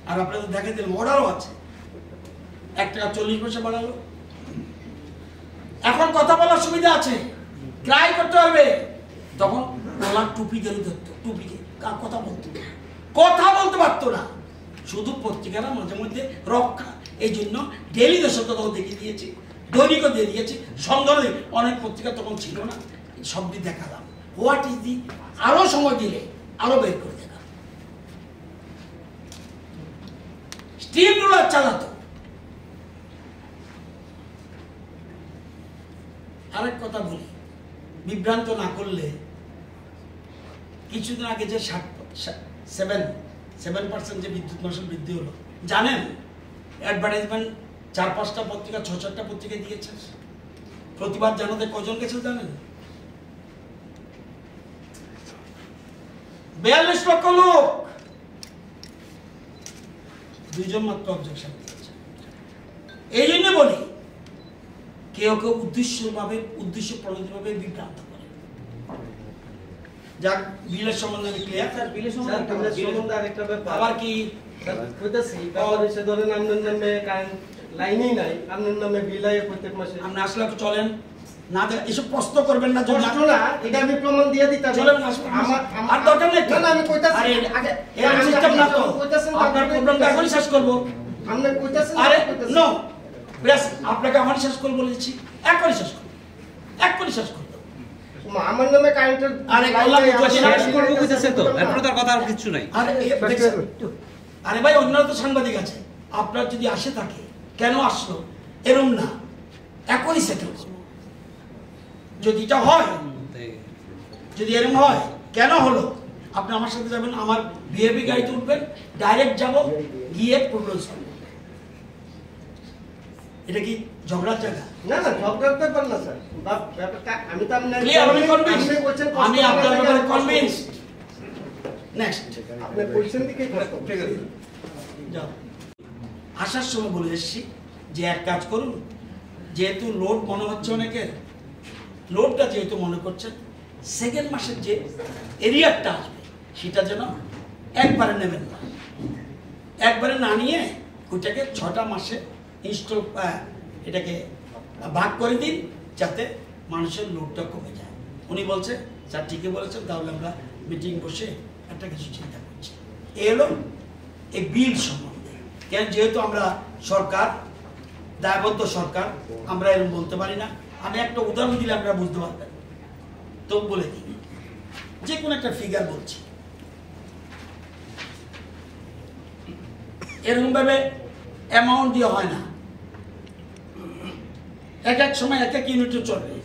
আর আপনাদের দেখা দিলাম অর্ডারও আছে, 1 টাকা 40 পয়সা বাড়ালো। এখন কথা বলার সুবিধা আছে, ট্রাই করতে হবে। তখন ওলা টুপি ধরে ধরতো, টুপিকে কথা বলতে পারতো না, শুধু পত্রিকারা মাঝে মধ্যে রক্ষা। এই জন্য ডেইলি দেশকতাও দেখিয়ে দিয়েছি, দৈনিকও দিয়ে দিয়েছি, সন্ধ্যায় অনেক পত্রিকা তখন ছিল না, সবটি দেখালাম। হোয়াট ইজ দি, আরো সময় দিলে আরো বের করে দেখালাম। স্টিম রোলার চালাতো। আরেক কথা বলি, বিভ্রান্ত না করলে, কিছুদিন আগে যে 7% যে বিদ্যুৎ মাশুল বৃদ্ধি হলো, জানেন? অ্যাডভার্টাইজমেন্ট 4-5টা পত্রিকা, 6-7টা পত্রিকা দিয়েছে। প্রতিবাদ জানাতে কজন গেছে জানেন? 42 লক্ষ লোক, 2জন মাত্র অবজেকশন দিয়েছে। এই জন্য বলি, কেউ কেউ উদ্দেশ্য প্রণোদিতভাবে বিভ্রান্ত করে। যাক, বিলের সম্বন্ধে আমি ক্লিয়ার। স্যার, বিলের সম্বন্ধে আরেকটা ব্যাপার। আবার কি কইতাছি, ব্যাপার হচ্ছে ধরেন আপনার নামে কারেন্ট লাইনই নাই, আপনার নামে বিল আয় প্রত্যেক মাসে। আপনি আসলে চলেন না, এসব প্রশ্ন করবেন না। প্রশ্ন না, এটা আমি প্রমাণ দিয়ে দিতাম। চলেন, আর দরকার নেই। না, আমি কইতাছি আগে এই সিস্টেম না তো, আপনার প্রবলেমটা এখনই শেষ করব। আপনি কইতাছেন, আরে নো, প্রেস আপনাকে আমার শেষ করব বলেছি, এখনই শেষ করব, এখনই শেষ করব। আমার নামে কারেন্টের আরে আল্লাহ শেষ করব কইতাছে তো, এরপর তার কথা আর কিছু নাই। আরে ভাই, অন্যরা তো সাংবাদিক আছে, আপনার যদি আসে থাকে কেন আসলো এরম না, এখনই সেটেল করব। যদি এটা হয়, যদি এরকম হয় কেন হলো, আপনি আমার সাথে যাবেন, আমার ভিআইপি গাড়িতে উঠবেন, ডাইরেক্ট যাব, গিয়ে প্রবলেম সলভ। এটা কি ঝগড়ার জায়গা? না না, ঝগড়ার ব্যাপার না স্যার। ব্যাপারটা আমি তো আপনার আমি আপনার ব্যাপারে কনভিন্সড। নেক্সট, আপনি কোশ্চেন দিকে যাও। আসার সময় বলে এসেছি যে এক কাজ করুন, যেহেতু লোড মনে হচ্ছে অনেকের, লোডটা যেহেতু মনে করছেন, সেকেন্ড মাসের যে এরিয়ারটা আসবে সেটা যেন একবারে নেবেন না, একবারে না নিয়ে ওইটাকে 6টা মাসে ইনস্টল, এটাকে ভাগ করে দিন, যাতে মানুষের লোডটা কমে যায়। উনি বলছে স্যার ঠিকই বলেছেন, তাহলে আমরা মিটিং বসে একটা কিছু চিন্তা করছি। এই হলো এই বিল সম্বন্ধে। কেন, যেহেতু আমরা সরকার, দায়বদ্ধ সরকার, আমরা এরকম বলতে পারি না। আমি একটা উদাহরণ দিলে আপনারা বুঝতে পারবেন, তো বলে দিই, যে কোনো একটা ফিগার বলছি, এরকম ভাবে অ্যামাউন্ট দিয়ে হয় না, এক এক সময় এক এক ইউনিটে চলবে,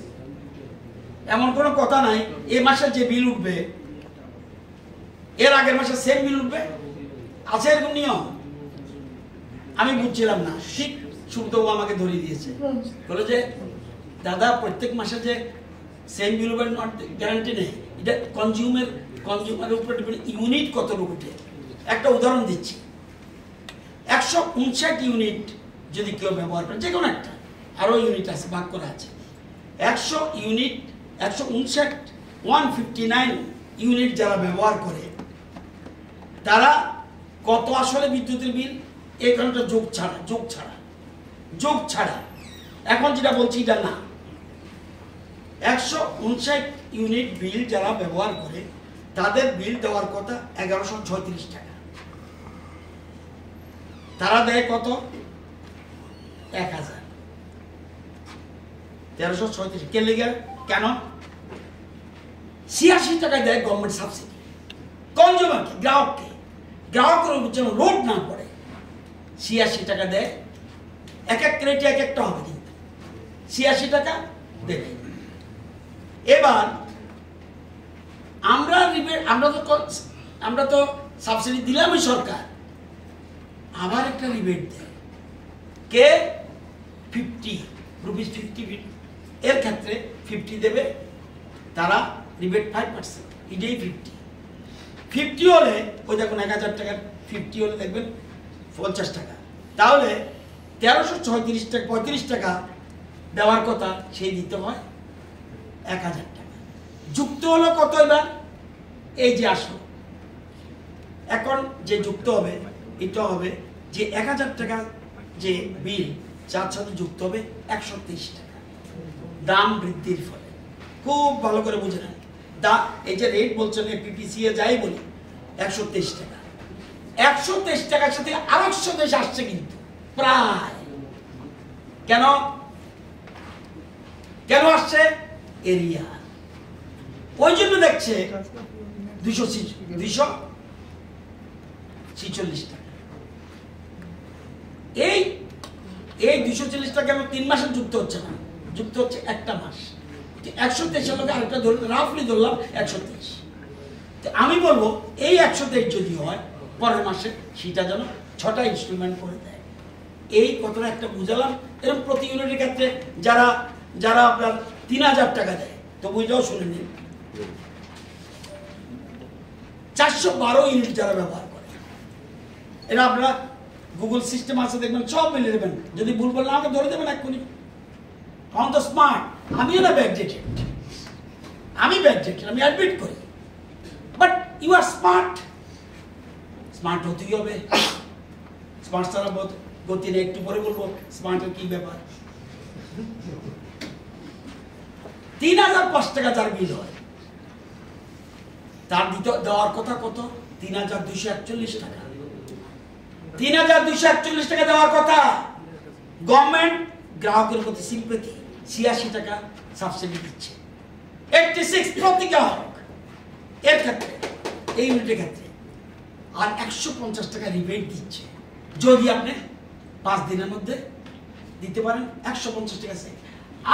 এমন কোনো কথা নাই। এই মাসে যে বিল উঠবে এর আগের মাসে সেম বিল উঠবে, আছে এরকম নিয়ম? আমি বুঝছিলাম না, ঠিক সুব্রতবাবু আমাকে ধরিয়ে দিয়েছে, বলে যে দাদা প্রত্যেক মাসে যে সেম বিল উঠবে নট গ্যারান্টি নেই, এটা কনজিউমারের উপরে ইউনিট কত উঠে। একটা উদাহরণ দিচ্ছি, 159 ইউনিট যদি কেউ ব্যবহার করে, যে কোনো একটা, আরো ইউনিট আছে, ভাগ করা আছে, 100 ইউনিট, 159 ইউনিট যারা ব্যবহার করে তারা কত আসলে বিদ্যুতের বিল, এখানটা যোগ ছাড়া, এখন যেটা বলছি এটা না। 159 ইউনিট বিল যারা ব্যবহার করে তাদের বিল দেওয়ার কথা 1136 টাকা, তারা দেয় কত? 1000, 1336। কেন? 86 টাকা দেয় গভর্নমেন্ট সাবসিডি, কনজিউমারকে, গ্রাহকের উপর যেন লোড না পড়ে। 86 টাকা দেয়, এক এক ক্রেটে এক একটা হবে, কিন্তু 86 টাকা দেবে। এবার আমরা তো সাবসিডি দিলামই, সরকার আবার একটা রিবেট দেয়। কে? 50 রুপিস, 50 এর ক্ষেত্রে 50 দেবে তারা, রিবেট 5%, এটাই 50 হলে ওই দেখুন 1000 টাকার 50 হলে দেখবেন 50 টাকা, তাহলে 1336 টাকা 35 টাকা দেওয়ার কথা, সেই দিতে হয় 1000 টাকা। যুক্ত হলো কত? এবার এই যে আসলো, এখন যে যুক্ত হবে এটা হবে যে 1000 টাকা যে বিল, যার সাথে যুক্ত হবে 123 টাকা দাম বৃদ্ধির ফলে। খুব ভালো করে বুঝে নেন, এই যে রেট বলছেন পিপিসি এ যাই বলি 123 টাকা, 123 টাকার সাথে আরো 100 দেশ আসছে কিন্তু প্রায়। কেন আসছে? এরিয়া, ওই জন্য দেখছে 246 টাকা। এই 240 টাকা 3 মাসে যুক্ত হচ্ছে না, যুক্ত হচ্ছে একটা মাস। 123 লোকে আরেকটা রাফলি ধরলাম 123। আমি বলবো এই 123 যদি হয় পরের মাসে সেটা যেন 6টা ইনস্টলমেন্ট করে দেয়। এই কতটা একটা বুঝালাম। এরকম প্রতি ইউনিটের ক্ষেত্রে যারা আপনার 3000 টাকা দেয়, তো বুঝাও শুনে নিন, 412 ইউনিট যারা ব্যবহার করে, এরা আপনারা গুগল সিস্টেম আছে দেখবেন, সব মিলে দেবেন। যদি ভুল বললে আমাকে ধরে দেবেন এক্ষুনি। অন দ্য স্মার্ট, আমিও না ব্যাকডেটেড, আমি অ্যাডমিট করি, বাট ইউ আর স্মার্ট হতেই হবে। স্মার্ট ছাড়া গতি নেই। একটু পরে বলবো স্মার্টের কি ব্যাপার। 3005 টাকা যার বিল হয়, তার দেওয়ার কথা কত? 3241 টাকা। 3241 টাকা দেওয়ার কথা। গভর্নমেন্ট গ্রাহকের প্রতি সিম্পেথি, 86 টাকা সাবসিডি দিচ্ছে, 86 প্রতি গ্রাহক এর ক্ষেত্রে, এই ইউনিটের ক্ষেত্রে, আর 150 টাকা রিবেট দিচ্ছে। যদি আপনি 5 দিনের মধ্যে দিতে পারেন 150 টাকা সেভ।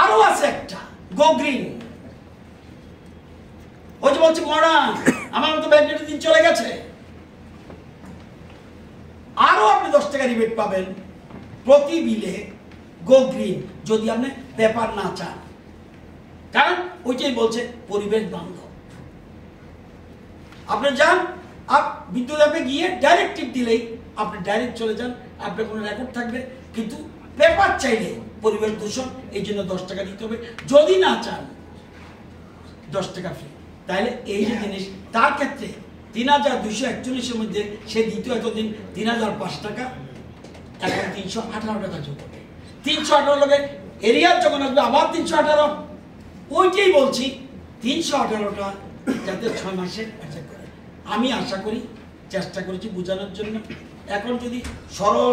আরো আছে একটা গো গ্রিন, ওই যে বলছে মডার্ন, আমার মতো ব্যাকডেটের দিন চলে গেছে, আরো আপনি 10 টাকা রিবেট পাবেন প্রতি বিলে। গো গ্রিন যদি আপনি পেপার না চান, কারণ ওইটাই বলছে পরিবেশ বান্ধব। আপনি যান, বিদ্যুৎ অ্যাপে গিয়ে ডাইরেক্টিভ দিলেই আপনি ডাইরেক্ট চলে যান, আপনার কোনো রেকর্ড থাকবে। কিন্তু পেপার চাইলে পরিবেশ দূষণ, এই জন্য 10 টাকা দিতে হবে। যদি না চান 10 টাকা ফ্রি। তাহলে এই যে জিনিস, তার ক্ষেত্রে 3241 মধ্যে সে দ্বিতীয় এতদিন 3005 টাকা, এখন 318 টাকা যোগ হবে। 318 লোকে এরিয়ার যখন আসবে আবার 318। ওইটাই বলছি 318টা যাতে 6 মাসে অ্যাটাক করে। আমি আশা করি, চেষ্টা করেছি বোঝানোর জন্য। এখন যদি সরল